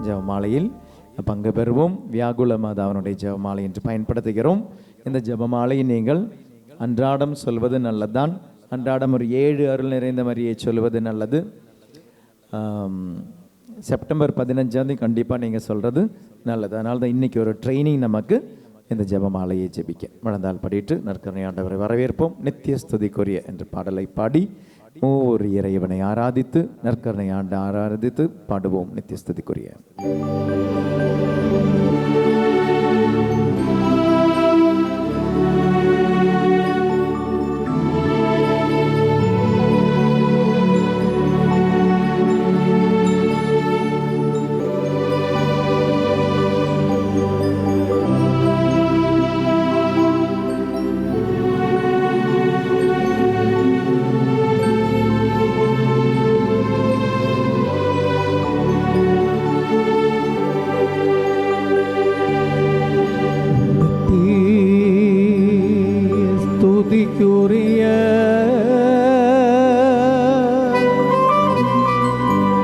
ஜெபமாலையில் பங்கு பெறுவோம். வியாகுல மாதாவினுடைய ஜெபமாலை என்று பயன்படுத்துகிறோம். இந்த ஜெபமாலை நீங்கள் அன்றாடம் சொல்வது நல்லதுதான். அன்றாடம் ஒரு 7 அருள் நிறைந்த மரியை சொல்வது நல்லது. செப்டம்பர் 15 கண்டிப்பாக நீங்கள் சொல்கிறது நல்லது. அதனால தான் இன்றைக்கி ஒரு ட்ரைனிங் நமக்கு இந்த ஜெபமாலையை ஜெபிக்க. வளர்ந்தால் படிட்டு நற்கருணை ஆண்டவரை வரவேற்போம். நித்திய ஸ்துதிக்குரிய என்ற பாடலை பாடி ஒரு இறைவனை ஆராதித்து நற்கருணை ஆண்டு ஆராதித்து பாடுவோம். நித்திய ஸ்துதிக்குரிய.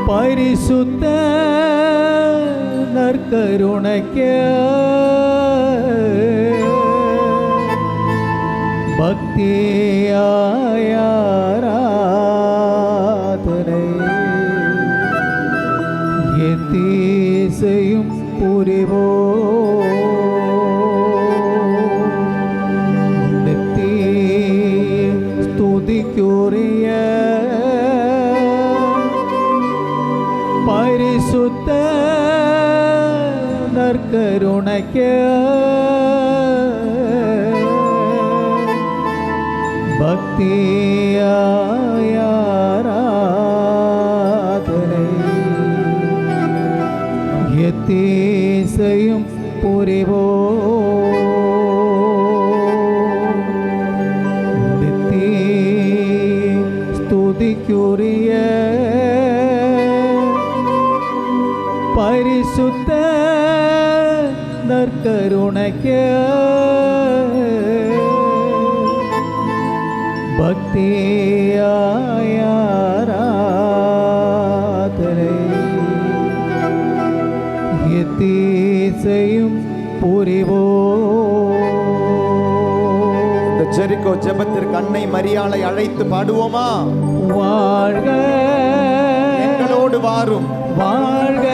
பரிசுத்த நற்கருணைக்கு பக்தியாய் ஆராதனை எத்தீசையும் புரிவோம். நித்திய ஸ்துதிக்குரிய பரிசுத்த நற்கருணைக்கு பக்தியாய் ஆராதனை எத்தீசையும் புரிவோம். நித்திய ஸ்துதிக்குரிய பரிசுத்த நற்கருணைக்கு பக்தியாய் ஆராதனை எத்தீசையும் புரிவோம். இந்த ஜெரிகோ ஜெபத்திற்கு அன்னை மரியாளை அழைத்து பாடுவோமா? வாழ்க எங்களோடு வாரும், வாழ்க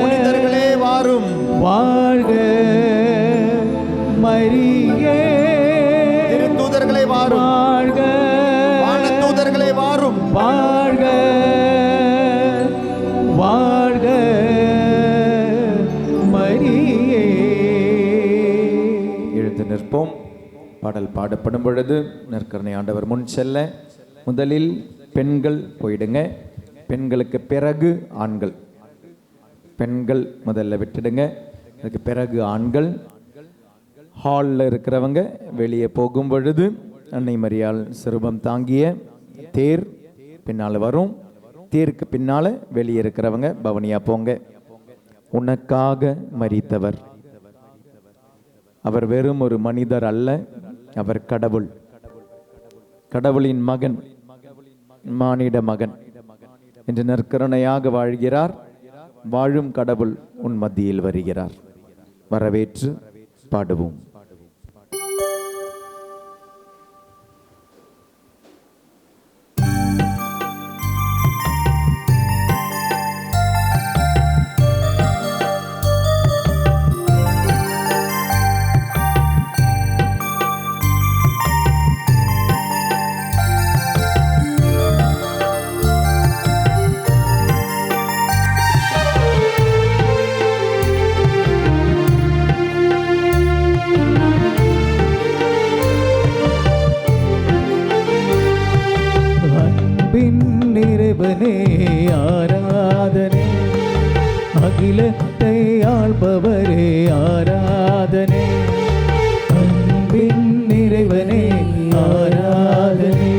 புனிதர்களே வாரும், வாழ்க மரியே திருத்தூதர்களே வாரும், வாழ்க வானதூதர்களே வாரும், வாழ்க வாழ்க மரியே. எழுந்து நிற்போம். பாடல் பாடப்படும் பொழுது நற்கருணை ஆண்டவர் முன் செல்ல முதலில் பெண்கள் போயிடுங்க. பெண்களுக்கு பிறகு ஆண்கள். பெண்கள் முதல்ல விட்டுடுங்க, அதுக்கு பிறகு ஆண்கள். ஹாலில் இருக்கிறவங்க வெளியே போகும் பொழுது அன்னை மரியாள் சிறுபம் தாங்கிய தேர் பின்னால் வரும். தேருக்கு பின்னால் வெளியே இருக்கிறவங்க பவனியா போங்க. உனக்காக மரித்தவர் அவர் வெறும் ஒரு மனிதர் அல்ல, அவர் கடவுள், கடவுளின் மகன், மானிட மகன் என்று நற்கருணையாக வாழ்கிறார். வாழும் கடவுள் உன் மத்தியில் வருகிறார். வரவேற்று பாடுவோம். ஆராதனை அகிலத்தை ஆள்பவரே ஆராதனை. அன்பின் நிறைவனே ஆராதனை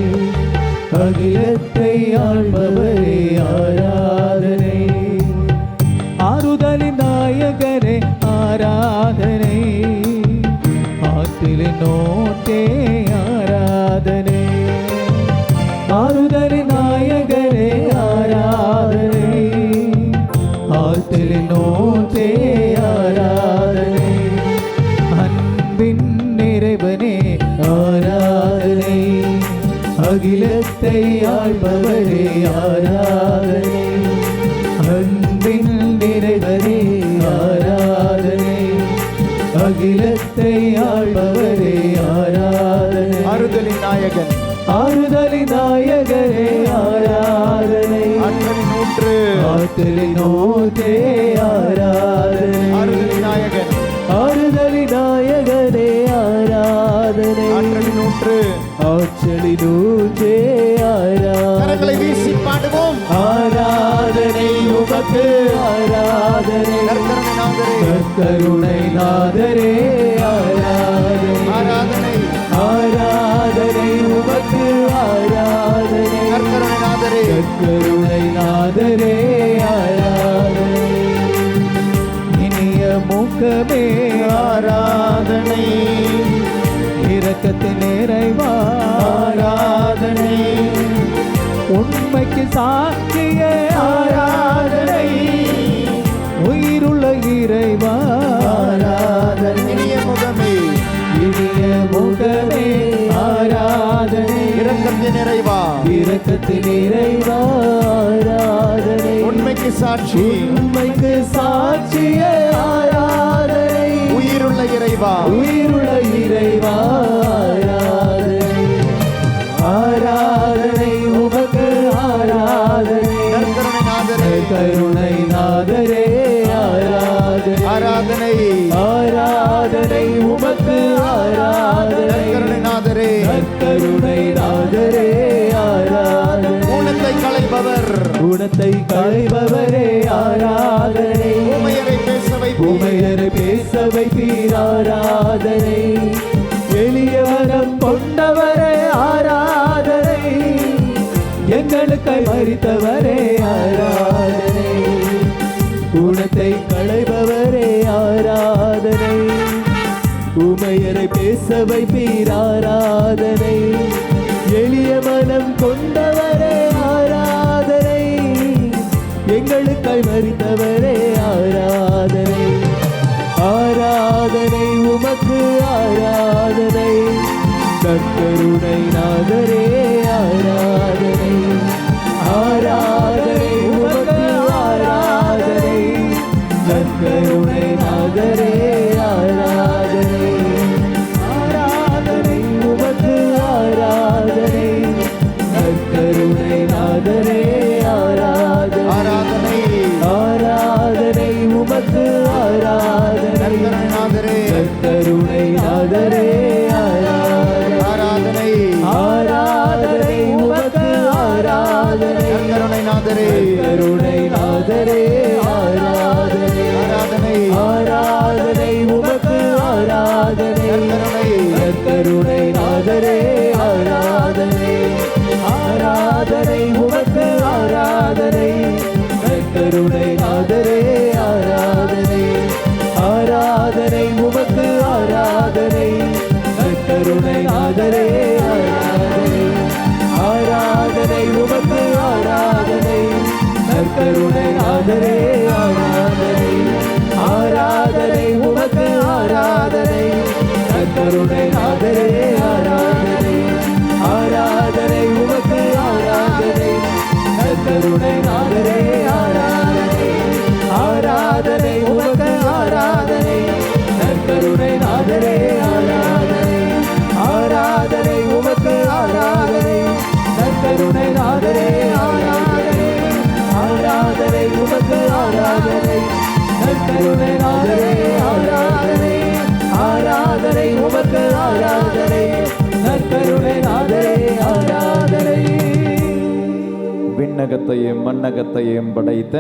அகிலத்தை ஆள்பவரே ஆராதனை. ஆறுதலின் நாயகரே ஆராதனை ஆற்றிலின் நோட்டே ஆராதனை. ஆறுதலின் நாயகரே ஆராதனை ஆற்றலின் ஊற்றே ஆராதனை, அன்பின் நிறைவனே ஆராதனை, அகிலத்தை ஆள்பவரே ஆராதனை, அன்பின் நிறைவனே ஆராதனை, அகிலத்தை ஆள்பவரே ஆராதனை, ஆறுதலின் நாயகன், ஆறுதலின் நாயகரே ஆராதனை, ஆற்றலின் ஊற்று, ஆற்றலின் ஊற்றே ஆராதனை, ஆறுதலின் நாயகன், ஆறுதலின் நாயகரே ஆராதனை, ஆற்றலின் ஊற்று, ஆற்றலின் ஊற்றே கரங்களை ஆராதனை, வீசி பாடுவோம். ஆராதனை உமக்கு ஆராதனை, கருணை நாதரே ஆராதனை, ஆராதனை ஆராதனை உமக்கு ஆராதனை, நாதரே, கருணை நாதரே ஆராதனை, இனிய முகமே ஆராதனை, இரக்கத்தின் நிறைவா ஆராதனை, உண்மைக்கு சாட்சிய ஆராதனை, உயிருள்ள இறைவா ஆராதனை, இனிய முகமே, இனிய முகமே ஆராதனை, இரக்கத்தின் நிறைவா, இரக்கத்தின் நிறைவா ஆராதனை, உண்மைக்கு சாட்சி, உண்மைக்கு சாட்சிய ஆராதனை, உயிருள்ள இறைவா, உயிருள்ள இறைவா ஆராதனை, ஆராதனை உமக்கு ஆராதனை, நற்கருணை நாதரே, கருணை நாதரே ஆராதனை, ஆராதனை, ஆராதனை உமக்கு ஆராதனை, நற்கருணை நாதரே, கருணை நாதரே ஆராதனை, ஊனத்தை களைபவர், குணத்தை களைபவரே ஆராதனை, உமையரை பேச வைப்பீர், உமையரை பேச வைப்பீர் ஆராதனை, எளிய வரம் கொண்டவரே ஆராதனை, எங்களுக்கு மறித்தவரே ஆராதனை, குணத்தை களைபவரே ஆராதனை, உமையரை பேச வைப்பீர் ஆராதனை, எளிய மனம் கொண்டவரே ஆராதனை, எங்களுக்காய் மறித்தவரே ஆராதனை, ஆராதனை உமக்கு ஆராதனை, கருணை நாதரே ஆராதனை, ஆராதனை உமக்கு ஆராதனை, கருணை நாதரே ஆராதனை, ஆராதனை உமக்கு ஆராதனை, கருணை நாதரே ஆராதனை, ஆராதனை, ஆராதனை உமக்கு ஆராதனை, நற்கருணை நாதரே, கருணை நாதரே ஆராதனை, ஆராதனை, ஆராதனை உமக்கு ஆராதனை, நற்கருணை நாதரே, கருணை நாதரே ஆராதனை, ஆராதனை, ஆராதனை உமக்கு ஆராதனை, கருணை நாதரே ஆராதனை, ஆராதனை உமக்கு ஆராதனை, கருணை நாதரே ஆராதனை, ஆராதனை உமக்கு ஆராதனை, கருணை நாதரே ஆராதனை, ஆராதனை உமக்கு ஆராதனை, கருணை நாதரே ஆராதனை, ஆராதனை உமக்கு ஆராதனை, கருணை நாதரே ஆராதனை, ஆராதனை உமக்கு ஆராதனை, கருணை நாதரே ஆராதனை, ஆராதனை உமக்கு ஆராதனை, கருணை நாதரே ஆராதனை, ஆராதனை உமக்கு ஆராதனை, கருணை நாதரே ஆராதனை, ஆராதனை உமக்கு ஆராதனை, கருணை நாதரே ஆராதனை, ஆராதனை உமக்கு ஆராதனை, கருணை நாதரே ஆராதனை. விண்ணகத்தையும் மண்ணகத்தையும் படைத்த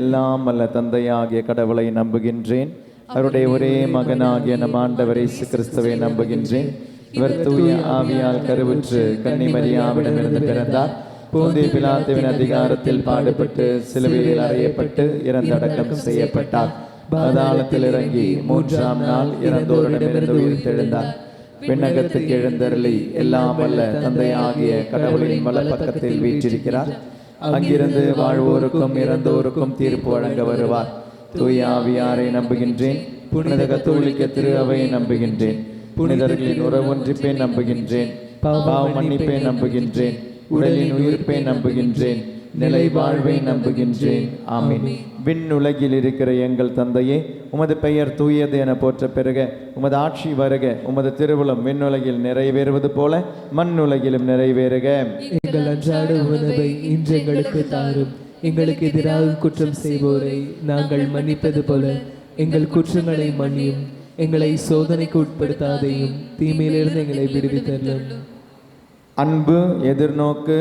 எல்லாம் வல்ல தந்தையாகிய கடவுளை நம்புகின்றேன். அவருடைய ஒரே மகனாகிய நம் ஆண்டவர் இயேசு கிறிஸ்துவை நம்புகின்றேன். இவர் தூய ஆவியால் கருவுற்று கன்னிமரியாவிடமிருந்து பிறந்தார். போந்திய பிலாத்துவின் அதிகாரத்தில் பாடுபட்டு சிலுவையில் அறையப்பட்டு இறந்தடக்கம் செய்யப்பட்டார். பாதாளத்தில் இறங்கி மூன்றாம் நாள் இறந்தோரிடமிருந்து உயிர்த்தெழுந்தார். விண்ணகத்துக்கு எழுந்தருளி எல்லாம் வல்ல தந்தையாகிய கடவுளின் வலப்பக்கத்தில் வீற்றிருக்கிறார். அங்கிருந்து வாழ்வோருக்கும் இறந்தோருக்கும் தீர்ப்பு வழங்க வருவார். தூய ஆவியாரை நம்புகின்றேன். புனித கத்தோலிக்க திரு அவையை நம்புகின்றேன். புனிதர்களின் உறவொன்றிப்பை நம்புகின்றேன். பாவ மன்னிப்பை நம்புகின்றேன். உடலின் உயிர்ப்பை நம்புகின்றேன். நிலை வாழ்வை நம்புகின்றேன். ஆமீன். விண்ணுலகில் இருக்கிற எங்கள் தந்தையே, உமது பெயர் தூயது என போற்ற பெருக. உமது ஆட்சி வருக. உமது திருவுளம் விண்ணுலகில் நிறைவேறுவது போல மண்ணுலகிலும் நிறைவேறுக. எங்கள் அன்றாட உணவை இன்று எங்களுக்கு தாரும். எங்களுக்கு எதிராக குற்றம் செய்வோரை நாங்கள் மன்னிப்பது போல எங்கள் குற்றங்களை மன்னியும். எங்களை சோதனைக்கு உட்படுத்தாதையும் தீமையிலிருந்து எங்களை விடுவித்தருளும். அன்பு, எதிர்நோக்கு,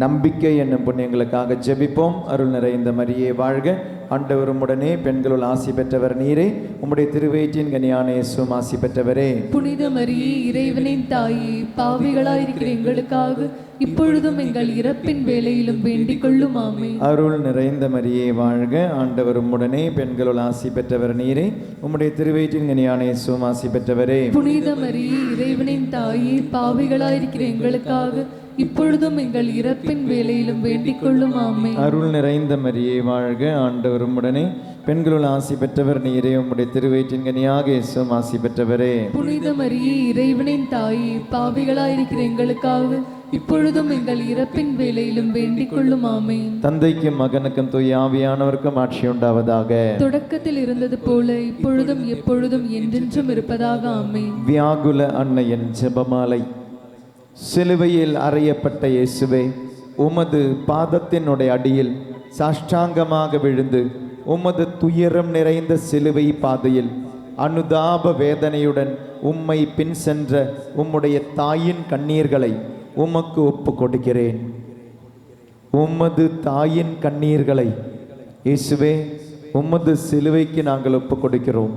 நம்பிக்கை என்னும் புண்ணியங்களுக்காக ஜெபிப்போம். அருள் நிறைந்த மரியே வாழ்க. ஆண்டவர் உம்முடனே, பெண்களுள் ஆசி பெற்றவர் நீரே. உம்முடைய திருவயிற்றின் கனியான இயேசுவும் ஆசி பெற்றவரே. புனித மரியே, இறைவனின் தாயே, பாவிகளாயிருக்கிற எங்களுக்காக இப்பொழுதும் எங்கள் இறப்பின் வேளையிலும் வேண்டிக் கொள்ளும். ஆமென். அருள் நிறைந்த மரியே வாழ்க. ஆண்டவர் உம்முடனே, பெண்களுள் ஆசி பெற்றவர் நீரே. உம்முடைய திருவயிற்றின் கனியான இயேசுவும் ஆசி பெற்றவரே. புனித மரியே, இறைவனின் தாயே, பாவிகளாயிருக்கிற எங்களுக்காக இப்பொழுதும் எங்கள் இறப்பின் வேளையிலும் வேண்டிக் கொள்ளும். ஆமென். அருள் நிறைந்த மரியே வாழ்க. ஆண்டவர் உம்முடனே, பெண்களுள் ஆசி பெற்றவர் நீரே. உம்முடைய திருவயிற்றின் கனியாக இயேசுவும் ஆசி பெற்றவரே. புனித மரியே, இறைவனின் தாயே, பாவிகளாயிருக்கிற எங்களுக்காக இப்பொழுதும் எங்கள் இறப்பின் வேளையிலும் வேண்டிக் கொள்ளும். ஆமென். தந்தைக்கும் மகனுக்கும் தூய ஆவியானவருக்கும் ஆட்சி உண்டாவதாக. தொடக்கத்தில் இருந்தது போல இப்பொழுதும் எப்பொழுதும் என்றென்றும் இருப்பதாக. ஆமென். வியாகுல அன்னையின் ஜெபமாலை. சிலுவையில் அறையப்பட்ட இயேசுவே, உமது பாதத்தினுடைய அடியில் சாஷ்டாங்கமாக விழுந்து உமது துயரம் நிறைந்த சிலுவை பாதையில் அனுதாப வேதனையுடன் உம்மை பின் சென்ற உம்முடைய தாயின் கண்ணீர்களை உமக்கு ஒப்பு கொடுக்கிறேன். உமது தாயின் கண்ணீர்களை இயேசுவே உமது சிலுவைக்கு நாங்கள் ஒப்பு கொடுக்கிறோம்.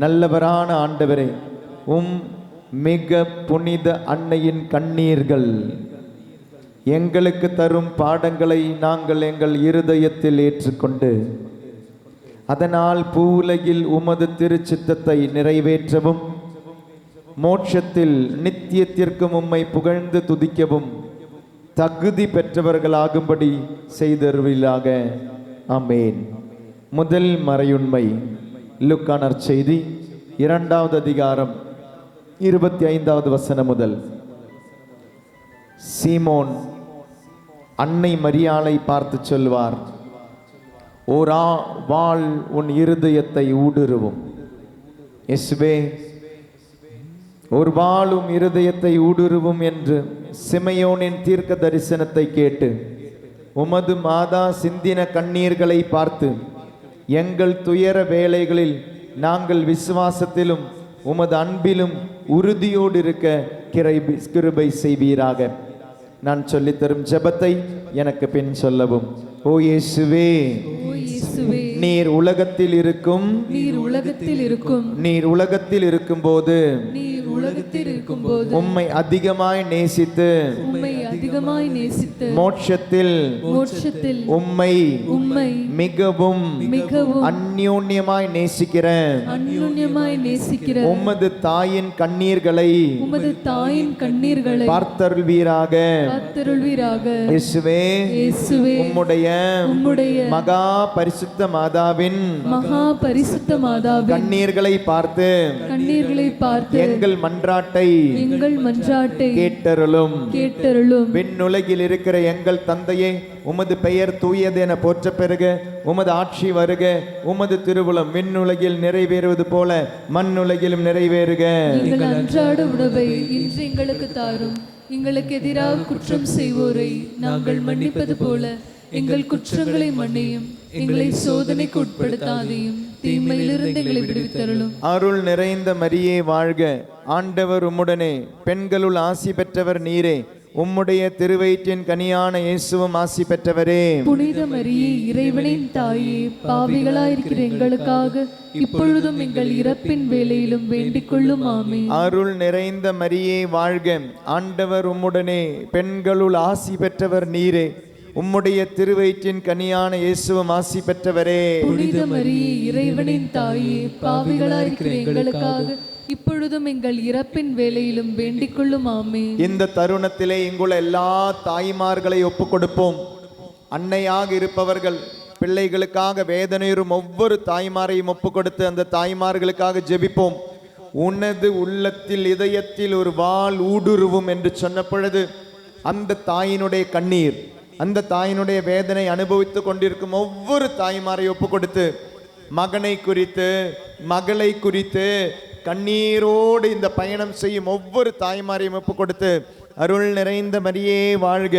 நல்லவரான ஆண்டவரே, மிக புனித அன்னையின் கண்ணீர்கள் எங்களுக்கு தரும் பாடங்களை நாங்கள் எங்கள் இருதயத்தில் ஏற்றுக்கொண்டு அதனால் பூவுலகில் உமது திருச்சித்தத்தை நிறைவேற்றவும் மோட்சத்தில் நித்தியத்திற்கும் உம்மை புகழ்ந்து துதிக்கவும் தகுதி பெற்றவர்களாகும்படி செய்தருளாக. ஆமென். முதல் மறையுண்மை. லூக்கா நற்செய்தி 2வது அதிகாரம் 25வது வசனம் முதல். சீமோன் அன்னை மரியாளை பார்த்து சொல்வார், ஓரா வாள் உன் இருதயத்தை ஊடுருவும். இயேசுவே, ஒரு வாளும் இருதயத்தை ஊடுருவும் என்று சிமையோனின் தீர்க்க தரிசனத்தை கேட்டு உமது மாதா சிந்தின கண்ணீர்களை பார்த்து எங்கள் துயர வேளைகளில் நாங்கள் விசுவாசத்திலும் உமது அன்பிலும் உறுதியோடு இருக்க கிருபை செய்வீராக. நான் சொல்லித்தரும் ஜெபத்தை எனக்கு பின் சொல்லவும். ஓ இயேசுவே, நீர் உலகத்தில் இருக்கும் போது உம்மை அதிகமாய் நேசித்து மோட்சத்தில் உம்மை மிகவும் அந்யோன்யமாய் நேசிக்கிற உமது தாயின் கண்ணீர்களை பார்த்தருள்வீராக. இயேசுவே, உம்முடைய மகா பரிசுத்த மாதாவின் கண்ணீர்களை பார்த்து எங்கள் மன்றாட்டை கேட்டருளும். விண்ணுலகில் இருக்கிற எங்கள் தந்தையே, உமது பெயர் தூயது என போற்ற பெறுக. உமது ஆட்சி வருக. உமது திருவுளம் விண்ணுலகில் நிறைவேறுவது போல மண்ணுலகிலும் நிறைவேறுக. எங்கள் அன்றாட உணவை இன்று எங்களுக்கு தாரும். எங்களுக்கு எதிராக குற்றம் செய்வோரை நாங்கள் மன்னிப்பது போல எங்கள் குற்றங்களை மன்னியும். எங்களை சோதனைக்கு உட்படுத்தாதையும் தீமையிலிருந்து எங்களை விடுவித்தருளும். அருள் நிறைந்த மரியே வாழ்க. ஆண்டவர் உம்முடனே, பெண்களுள் ஆசி பெற்றவர் நீரே. உம்முடைய திருவயிற்றின் கனியான இயேசுவும் ஆசி பெற்றவரே. புனித மரியே, இறைவனின் தாயே, பாவிகளாயிருக்கிற எங்களுக்காக இப்பொழுதும் எங்கள் இறப்பின் வேளையிலும் வேண்டிக் கொள்ளும். ஆமென். அருள் நிறைந்த மரியே வாழ்க. ஆண்டவர் உம்முடனே, பெண்களுள் ஆசி பெற்றவர் நீரே. உம்முடைய திருவயிற்றின் கனியான இயேசுவும் ஆசி பெற்றவரே. புனித மரியே, இறைவனின் தாயே, பாவிகளாயிருக்கிற எங்களுக்காக இப்பொழுதும் எங்கள் இறப்பின் வேளையிலும் வேண்டிக் கொள்ளும். ஆமென். இந்த தருணத்திலே இங்குள்ள எல்லா தாய்மார்களை ஒப்புக் கொடுப்போம். அன்னையாக இருப்பவர்கள் பிள்ளைகளுக்காக வேதனையுறும் ஒவ்வொரு தாய்மாரையும் ஒப்பு கொடுத்து அந்த தாய்மார்களுக்காக ஜெபிப்போம். உனது உள்ளத்தில் இதயத்தில் ஒரு வாள் ஊடுருவும் என்று சொன்ன பொழுது அந்த தாயினுடைய கண்ணீர், அந்த தாயினுடைய வேதனை அனுபவித்து கொண்டிருக்கும் ஒவ்வொரு தாய்மாரை ஒப்பு கொடுத்து மகனை குறித்து மகளை குறித்து கண்ணீரோடு இந்த பயணம் செய்யும் ஒவ்வொரு தாய்மாரையும் ஒப்பு கொடுத்து, அருள் நிறைந்த மரியே வாழ்க,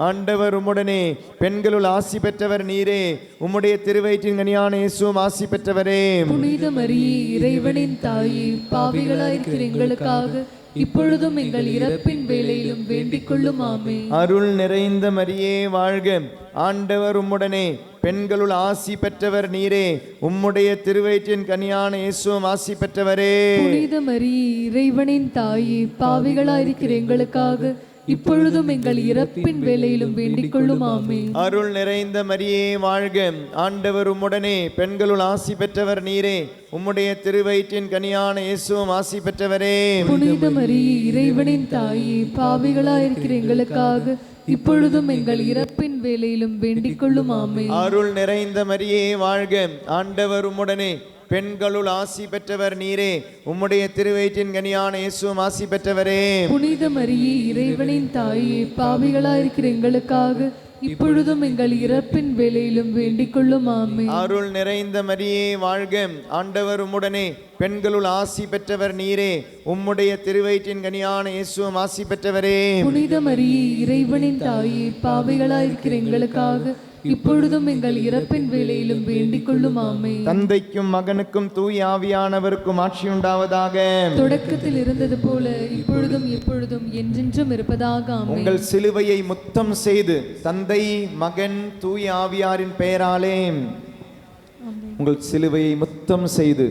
ஆண்டவர் உம்முடனே, பெண்களுள் ஆசி பெற்றவர் நீரே, உம்முடைய திருவயிற்றின் கனியான இயேசுவும் ஆசி பெற்றவரே. புனித மரியே, இறைவனின் தாயே, பாவிகளாயிருக்கிற எங்களுக்காக இப்பொழுதும் எங்கள் இறப்பின் வேளையிலும் வேண்டிக் கொள்ளும். ஆமென். அருள் நிறைந்த மரியே வாழ்க, ஆண்டவர் உம்முடனே, பெண்களுள் ஆசி பெற்றவர் நீரே, உம்முடைய திருவயிற்றின் கனியான இயேசுவும் ஆசி பெற்றவரே. புனித மரியே, இறைவனின் தாயே, பாவிகளாயிருக்கிற எங்களுக்காக இப்பொழுதும் எங்கள் இறப்பின் வேளையிலும் வேண்டிக் கொள்ளும். ஆமென். அருள் நிறைந்த மரியே வாழ்க, ஆண்டவர் உம்முடனே, பெண்களுள் ஆசி பெற்றவர் நீரே, உம்முடைய திருவயிற்றின் கனியான இயேசுவும் ஆசி பெற்றவரே. புனித மரியே, இறைவனின் தாயே, பாவிகளாயிருக்கிற எங்களுக்காக இப்பொழுதும் எங்கள் இறப்பின் வேளையிலும் வேண்டிக் கொள்ளும். ஆமென். அருள் நிறைந்த மரியே வாழ்க, ஆண்டவர் உம்முடனே, பெண்களுள் ஆசி பெற்றவர் நீரே, உம்முடைய திருவயிற்றின் கனியான இயேசுவும் ஆசி பெற்றவரே. புனித மரியே, இறைவனின் தாயே, பாவிகளாயிருக்கிற எங்களுக்காக இப்பொழுதும் எங்கள் இறப்பின் வேளையிலும் வேண்டிக் கொள்ளும். ஆமென். அருள் நிறைந்த மரியே வாழ்க, ஆண்டவர் உம்முடனே, பெண்களுள் ஆசி பெற்றவர் நீரே, உம்முடைய திருவயிற்றின் கனியான இயேசுவும் ஆசி பெற்றவரே. புனித மரியே, இறைவனின் தாயே, பாவிகளாயிருக்கிற எங்களுக்காக இப்பொழுதும் எங்கள் இறப்பின் வேளையிலும் வேண்டிக் கொள்ளும். ஆமென். தந்தைக்கும் மகனுக்கும் தூய ஆவியானவருக்கும் ஆட்சி உண்டாவதாக. தொடக்கத்தில் இருந்தது போல இப்பொழுதும் எப்பொழுதும் என்றென்றும் இருப்பதாக. ஆமென். உங்கள் சிலுவையை முத்தம் செய்து தந்தை மகன் தூய ஆவியாரின் பெயராலே உங்கள் சிலுவையை முத்தம் செய்து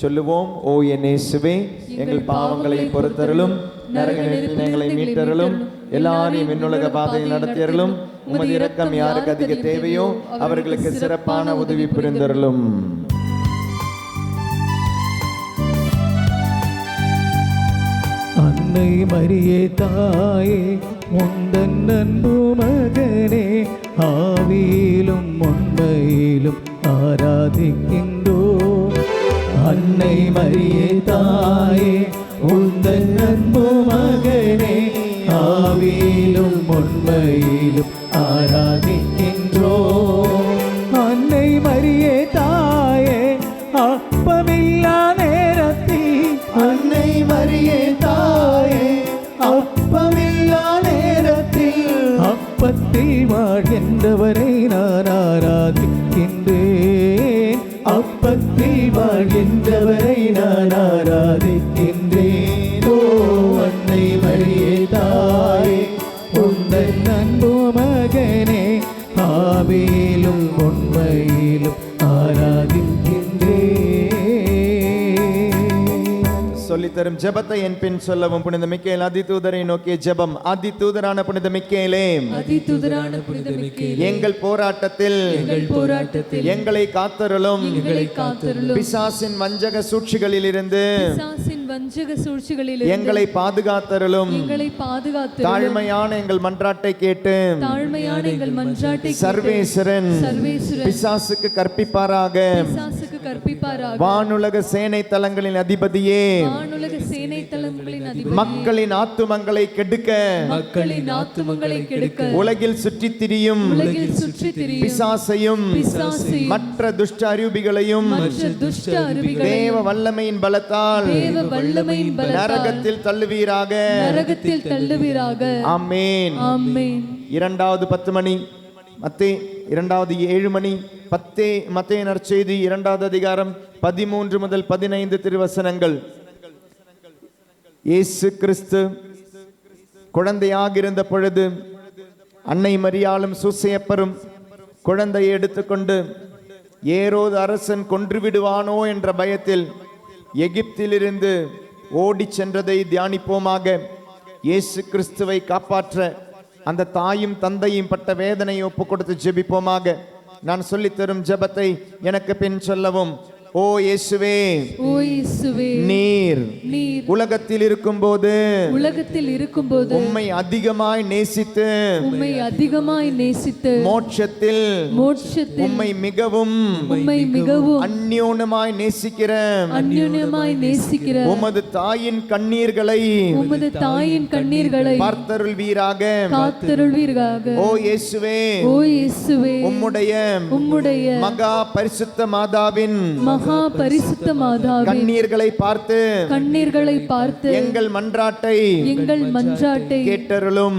சொல்லுவோம். ஓ என் இயேசுவே, எங்கள் பாவங்களை பொறுத்தருளும், நரக நெருப்பில் எங்களை மீட்டருளும், எல்லாரையும் விண்ணுலக பாதையில் நடத்தியருளும். உமது இரக்கம் யாருக்கு அதிக தேவையோ அவர்களுக்கு சிறப்பான உதவி புரிந்தருளும். அன்னை மரியே தாயே, உந்தன் அன்பு மகனே, ஆவியிலும் உண்மையிலும் ஆராதிக்கின்றோம். அன்னை மரியே தாயே, உந்தன் அன்பு மகனே, ஆவியிலும் உண்மையிலும் ஆராதிக்கின்றோம். அன்னை மரியே தாயே, அப்பமில்லா நேரத்தில், அன்னை மரியே தாயே, அப்பமில்லா நேரத்தில் அப்பத்தில் வாழ்கின்றவரை நான் ஆராதிக்கின்றேன். அப்பத்தில் வாழ்கின்றவரை நான் ஆராதிக்கின்றேன். ஓ அன்னை மரியே தாயே, உந்தன் அன்பு மகனே, ஆவியிலும் உண்மையிலும் ஆராதிக்கின்றேன். சொல்லித்தரும் ஜெபத்தை என் பின் சொல்லவும். புனித மிக்கேல் அதிதூதரை நோக்கிய ஜெபம். அதிதூதரான புனித மிக்கேலே, அதிதூதரான புனித மிக்கேலே, எங்கள் போராட்டத்தில் எங்களை காத்தருளும். பிசாசின் வஞ்சக சூழ்ச்சிகளில் இருந்து எங்களை பாதுகாத்தருளும். தாழ்மையான எங்கள் மன்றாட்டை கேட்டு சர்வேஸ்வரன் பிசாசுக்கு கற்பிப்பாராக. வானுலக சேனை தலங்களின் அதிபதியே, மக்களின் ஆத்துமங்களை கெடுக்க உலகில் சுற்றித் திரியும் பிசாசையும் மற்ற துஷ்ட அரூபிகளையும் தேவ வல்லமையின் பலத்தால் நரகத்தில் தள்ளுவீராக. ஆமென். இரண்டாவது 10 மணி மத்தேயு, இரண்டாவது 7 மணி மத்தேயு நற்செய்தி 2வது அதிகாரம் 13 முதல் 15 திருவசனங்கள். இயேசு கிறிஸ்து குழந்தையாக இருந்த பொழுது அன்னை மரியாளும் சூசையப்பரும் குழந்தையை எடுத்துக்கொண்டு ஏரோது அரசன் கொன்று விடுவானோ என்ற பயத்தில் எகிப்திலிருந்து ஓடி சென்றதை தியானிப்போமாக. இயேசு கிறிஸ்துவை காப்பாற்ற அந்த தாயும் தந்தையும் பட்ட வேதனையை ஒப்பு கொடுத்து ஜெபிப்போமாக. நான் சொல்லித்தரும் ஜெபத்தை எனக்கு பின் சொல்லவும். ஓ இயேசுவே, ஓ இயேசுவே, நீர் நீர் உலகத்தில் இருக்கும்போது உலகத்தில் இருக்கும்போது உம்மை அதிகமாய் நேசித்து உம்மை அதிகமாய் நேசித்து மோட்சத்தில் மோட்சத்தில் உம்மை மிகவும் அந்யோன்யமாய் நேசிக்கிற அந்யோன்யமாய் நேசிக்கிற உமது தாயின் கண்ணீர்களை உமது தாயின் கண்ணீர்களை பார்த்தருள்வீராக. காத்தருள்வீராக. ஓ இயேசுவே, ஓ இயேசுவே, உம்முடைய மகா பரிசுத்த மாதாவின் பரிசுத்த மாதாவின் கண்ணீர்களை பார்த்து எங்கள் மன்றாட்டை கேட்டருளும்.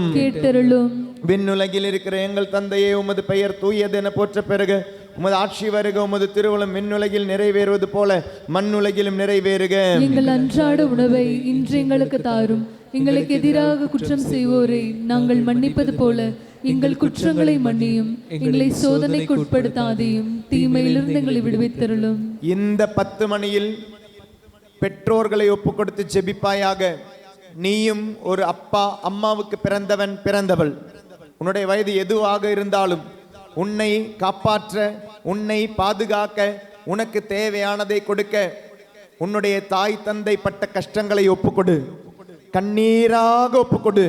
விண்ணுலகில் இருக்கிற எங்கள் தந்தையே, உமது பெயர் தூயது என போற்ற பெறுக. உமது ஆட்சி வருக. உமது திருவுளம் விண்ணுலகில் நிறைவேறுவது போல மண்ணுலகிலும் நிறைவேறுக. எங்கள் அன்றாட உணவை இன்று எங்களுக்கு தாரும். எங்களுக்கு எதிராக குற்றம் செய்வோரை நாங்கள் மன்னிப்பது போல எங்கள் குற்றங்களை மன்னியும். எங்களை சோதனைக்கு உட்படுத்தாதையும் தீமையிலிருந்து எங்களை விடுவித்தருளும். இந்த 10 மணியில் பெற்றோர்களை ஒப்புக் கொடுத்து ஜெபிப்பாயாக. நீயும் ஒரு அப்பா அம்மாவுக்கு பிறந்தவள். உன்னுடைய வயது எதுவாக இருந்தாலும் உன்னை காப்பாற்ற, உன்னை பாதுகாக்க, உனக்கு தேவையானதை கொடுக்க உன்னுடைய தாய் தந்தை பட்ட கஷ்டங்களை ஒப்புக்கொடு. கண்ணீராக ஒப்புக்கொடு.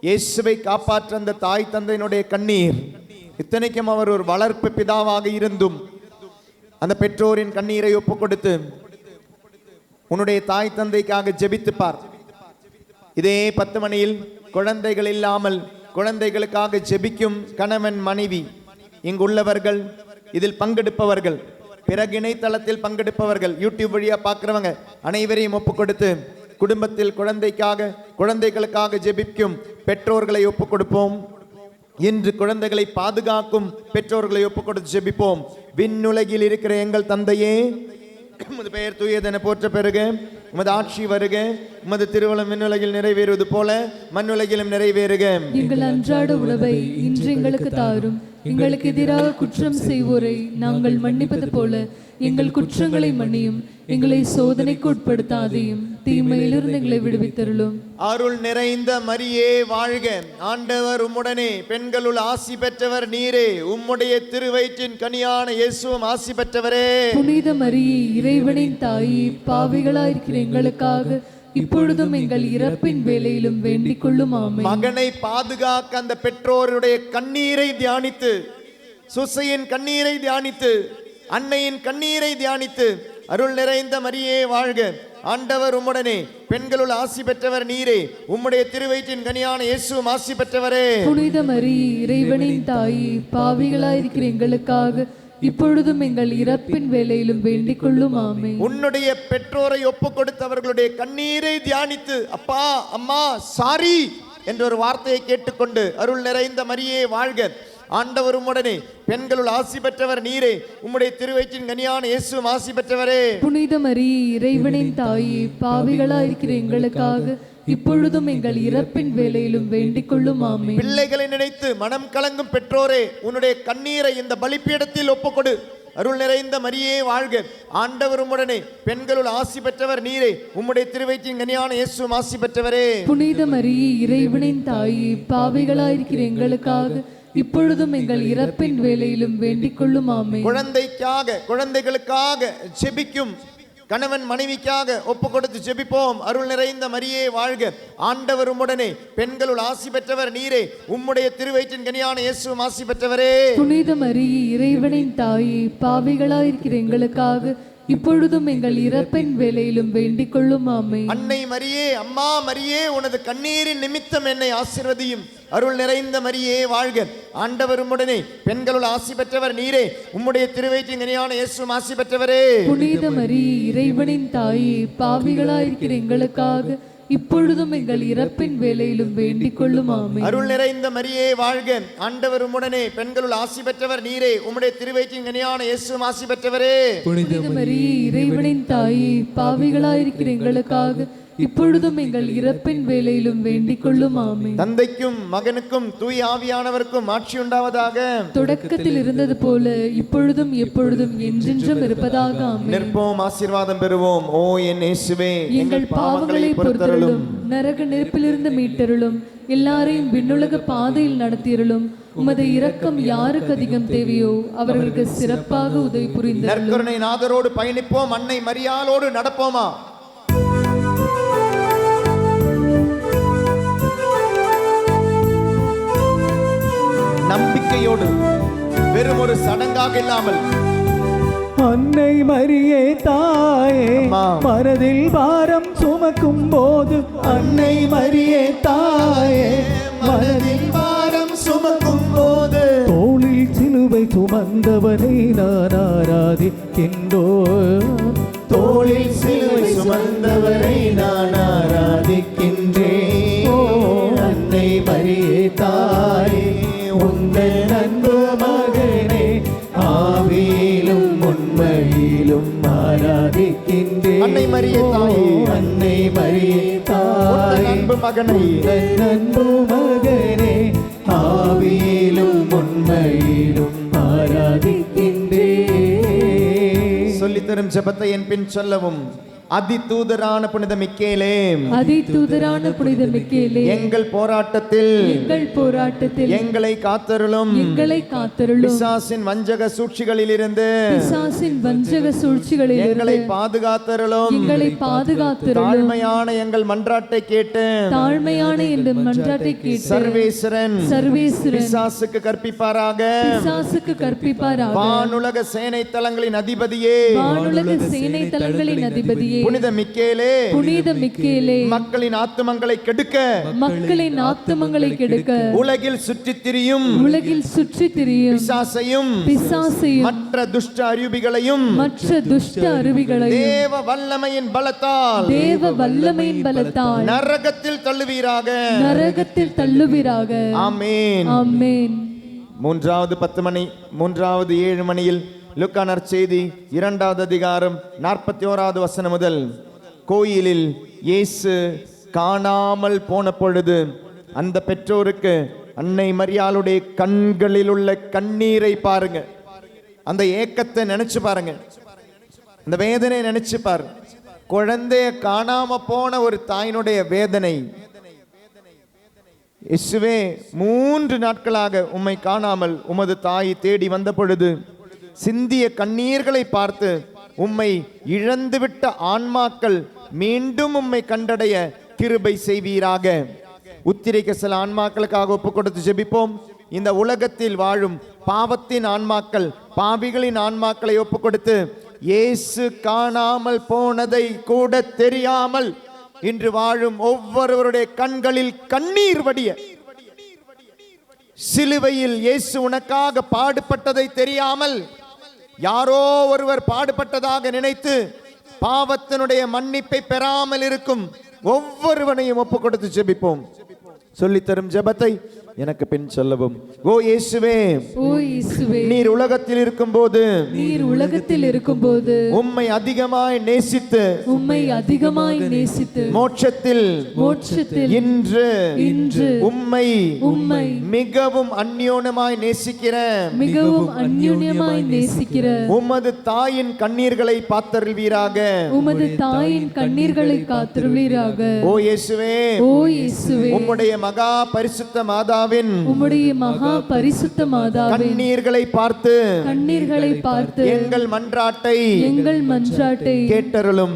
இயேசுவை காப்பாற்ற அந்த தாய் தந்தையினுடைய கண்ணீர். இத்தனைக்கும் அவர் ஒரு வளர்ப்பு பிதாவாக இருந்தும் அந்த பெற்றோரின் கண்ணீரை ஒப்புக் கொடுத்து உன்னுடைய தாய் தந்தைக்காக ஜெபித்துப்பார். இதே 10 மணியில் குழந்தைகள் இல்லாமல் குழந்தைகளுக்காக ஜெபிக்கும் கணவன் மனைவி, இங்குள்ளவர்கள், இதில் பங்கெடுப்பவர்கள், பிறகு இணையதளத்தில் பங்கெடுப்பவர்கள், யூடியூப் வழியா பார்க்கிறவங்க அனைவரையும் ஒப்புக் கொடுத்து குடும்பத்தில் குழந்தைகளுக்காக ஜெபிக்கும் பெற்றோர்களை ஒப்புக் கொடுப்போம். இன்று குழந்தைகளை பாதுகாக்கும் பெற்றோர்களை ஒப்புக் கொடுத்து ஜெபிப்போம். விண்ணுலகில் இருக்கிற எங்கள் தந்தையே, உமது பெயர் தூயதென போற்ற பெறுக. உமது ஆட்சி வருக. உமது திருவுளம் விண்ணுலகில் நிறைவேறுவது போல மண்ணுலகிலும் நிறைவேறுக. எங்கள் அன்றாட உணவை இன்று எங்களுக்கு தாரும். எங்களுக்கு எதிராக குற்றம் செய்வோரை நாங்கள் மன்னிப்பது போல எங்கள் குற்றங்களை மன்னியும். எங்களை சோதனைக்கு உட்படுத்தாதையும் தீமையிலிருந்து எங்களை விடுவித்தருளும். அருள் நிறைந்த மரியே வாழ்க. ஆண்டவர் உம்முடனே, பெண்களுள் ஆசி பெற்றவர் நீரே. உம்முடைய திருவயிற்றின் கனியான இயேசுவும் ஆசி பெற்றவரே. புனித மரியே, இறைவனின் தாயே, பாவிகளாயிருக்கிற எங்களுக்காக இப்பொழுதும் எங்கள் இறப்பின் வேளையிலும் வேண்டிக் கொள்ளும். ஆமென். மகனை பாதுகாக்க அந்த பெற்றோருடைய கண்ணீரை தியானித்து, சுசையின் கண்ணீரை தியானித்து, அன்னையின் கண்ணீரை தியானித்து, அருள் நிறைந்த மரியே வாழ்க. ஆண்டவர் உம்முடனே, பெண்களுள் ஆசி பெற்றவர் நீரே. உம்முடைய திருவயிற்றின் கனியான இயேசுவும் ஆசி பெற்றவரே. புனித மரியே, இறைவனின் தாயே, பாவிகளாயிருக்கிற எங்களுக்காக இப்பொழுதும் எங்கள் இறப்பின் வேளையிலும் வேண்டிக் கொள்ளும். ஆமென். உன்னுடைய பெற்றோரை ஒப்புக் கொடுத்தவர்களுடைய கண்ணீரை தியானித்து, அப்பா அம்மா சாரி என்ற ஒரு வார்த்தையை கேட்டுக்கொண்டு, அருள் நிறைந்த மரியே வாழ்க. ஆண்டவர் உம்முடனே, பெண்களுள் ஆசி பெற்றவர் நீரே. உம்முடைய திருவயிற்றின் கனியான இயேசுவும் ஆசி பெற்றவரே. புனித மரியே, இறைவனின் தாயே, பாவிகளாயிருக்கிற எங்களுக்காக இப்பொழுதும் எங்கள் இறப்பின் வேளையிலும் வேண்டிக் கொள்ளும். ஆமென். பிள்ளைகளை நினைத்து மனம் கலங்கும் பெற்றோரே, உன்னுடைய கண்ணீரை இந்த பலிபீடத்தில் ஒப்புக்கொடு. அருள் நிறைந்த மரியே வாழ்க. ஆண்டவர் உம்முடனே, பெண்களுள் ஆசி பெற்றவர் நீரே. உம்முடைய திருவயிற்றின் கனியான இயேசுவும் ஆசி பெற்றவரே. புனித மரியே, இறைவனின் தாயே, பாவிகளாயிருக்கிற எங்களுக்காக இப்பொழுதும் எங்கள் இறப்பின் வேளையிலும் வேண்டிக் கொள்ளும். ஆமென். குழந்தைகளுக்காக ஜெபிக்கும் கணவன் மனைவிக்காக ஒப்பு கொடுத்து ஜெபிப்போம். அருள் நிறைந்த மரியே வாழ்க. ஆண்டவர் உம்முடனே, பெண்களுள் ஆசி பெற்றவர் நீரே. உம்முடைய திருவயிற்றின் கனியான இயேசுவும் ஆசி பெற்றவரே. புனித மரியே, இறைவனின் தாயே, பாவிகளாயிருக்கிற எங்களுக்காக இப்பொழுதும் எங்கள் இறப்பின் வேளையிலும் வேண்டிக் கொள்ளும். ஆமென். அன்னை மரியே, அம்மா மரியே, உனது கண்ணீரின் நிமித்தம் என்னை ஆசீர்வதியும். அருள் நிறைந்த மரியே வாழ்க. ஆண்டவர் உம்முடனே, பெண்களுள் ஆசி பெற்றவர் நீரே. உம்முடைய திருவயிற்றின் கனியான இயேசுவும் ஆசி பெற்றவரே. புனித மரியே, இறைவனின் தாயே, பாவிகளாயிருக்கிற எங்களுக்காக இப்பொழுதும் எங்கள் இறப்பின் வேளையிலும் வேண்டிக் கொள்ளும். ஆமென். அருள் நிறைந்த மரியே வாழ்க. ஆண்டவர் உம்முடனே, பெண்களுள் ஆசி பெற்றவர் நீரே. உம்முடைய திருவயிற்றின் கனியான இயேசுவும் ஆசி பெற்றவரே. புனித மரியே, இறைவனின் தாயே, பாவிகளாயிருக்கிற எங்களுக்காக இப்பொழுதும் எங்கள் இறப்பின் வேளையிலும் வேண்டிக் கொள்ளும். ஆமென். தந்தைக்கும் மகனுக்கும் தூய ஆவியானவருக்கும் ஆட்சி உண்டாவதாக. தொடக்கத்தில் இருந்தது போல இப்பொழுதும் எப்பொழுதும் என்றென்றும் இருப்பதாக. ஆமென். நிற்போம், ஆசீர்வாதம் பெறுவோம். ஓ என் இயேசுவே, எங்கள் பாவங்களை பொறுத்தருளும், நரக நெருப்பிலிருந்து மீட்டருளும், எல்லாரையும் விண்ணுலக பாதையில் நடத்தியருளும். உமது இரக்கம் யாருக்கு அதிகம் தேவையோ அவர்களுக்கு சிறப்பாக உதவி புரிந்தருளும். நற்கருணை நாதரோடு பயணிப்போம், அன்னை மரியாளோடு நடப்போமா? நம்பிக்கையோடு, வெறும் ஒரு சடங்காக இல்லாமல். அன்னை மரியே தாயே, மனதில் பாரம் சுமக்கும் போது அன்னை மரியே தாயே, மனதில் பாரம் சுமக்கும் போது தோளில் சிலுவை சுமந்தவனை நான் ஆராதிக்கின்றோம். தோளில் சிலுவை சுமந்தவரை நான் ஆராதிக்கின்றேன். ஓ அன்னை மரியே தாயே, உங்கள் அன்பு மகனே ஆவியிலும் உண்மையிலும் ஆராதிக்கின்றேன். அன்னை மரியே தாயே, அன்னை மரியே தாயே, அன்பு மகனை, அன்பு மகனே ஆவியிலும் உண்மையிலும் ஆராதிக்கின்றேன். சொல்லித்தரும் ஜெபத்தை என் பின் சொல்லவும். அதிதூதரான புனித மிக்கேலே, அதிதூதரான புனித மிக்கேலே, எங்கள் போராட்டத்தில் எங்களை காத்தருளும். பிசாசின் வஞ்சக சூழ்ச்சிகளிலிருந்து எங்களை பாதுகாத்தருளும். தாழ்மையான எங்கள் மன்றாட்டை கேட்டு சர்வேஸ்வரன் பிசாசுக்கு கற்பிப்பாராக. வானுலக சேனை தலங்களின் அதிபதியே, புனித மிக்கேலே, மக்களின் ஆத்துமங்களை கெடுக்க உலகில் சுற்றித் திரியும் பிசாசையும் மற்ற துஷ்ட அறிவிகளையும் தேவ வல்லமையின் பலத்தால் நரகத்தில் தள்ளுவீராக. ஆமென். மூன்றாவது 7 மணியில் லூக்கா நற்செய்தி 2வது அதிகாரம் 41வது வசனம் முதல். கோயிலில் இயேசு காணாமல் போன பொழுது அந்த பெற்றோருக்கு அன்னை மரியாளுடைய கண்களில் உள்ள கண்ணீரை பாருங்க, அந்த ஏக்கத்தை நினைச்சு பாருங்க, அந்த வேதனை நினைச்சு பாரு. குழந்தைய காணாம போன ஒரு தாயினுடைய வேதனை. இயேசுவே, 3 நாட்களாக உம்மை காணாமல் உமது தாய் தேடி வந்த பொழுது சிந்திய கண்ணீர்களை பார்த்து உம்மை இழந்துவிட்ட ஆன்மாக்கள் மீண்டும் உம்மை கண்டடைய கிருபை செய்வீராக. உத்திரிக்க சில ஆன்மாக்களுக்காக ஒப்பு கொடுத்து ஜெபிப்போம். இந்த உலகத்தில் வாழும் பாவத்தின் ஆன்மாக்கள், பாவிகளின் ஆன்மாக்களை ஒப்பு கொடுத்து, இயேசு காணாமல் போனதை கூட தெரியாமல் இன்று வாழும் ஒவ்வொருவருடைய கண்களில் கண்ணீர் வடிய, சிலுவையில் இயேசு உனக்காக பாடுபட்டதை தெரியாமல் யாரோ ஒருவர் பாடுபட்டதாக நினைத்து பாவத்தினுடைய மன்னிப்பை பெறாமல் இருக்கும் ஒவ்வொருவனையும் ஒப்பு கொடுத்து ஜெபிப்போம். சொல்லித்தரும் ஜெபத்தை எனக்கு பின் சொல்லவும். ஓ இயேசுவே, நீர் உலகத்தில் இருக்கும்போது உம்மை அதிகமாய் நேசித்து மோட்சத்தில் இன்று உம்மை மிகவும் அந்யோன்யமாய் நேசிக்கிற உமது தாயின் கண்ணீர்களை பார்த்தருள்வீராக. ஓ இயேசுவே, உம்முடைய மகா பரிசுத்த மாதாவின் கண்ணீர்களை பார்த்து எங்கள் மன்றாட்டை கேட்டருளும்.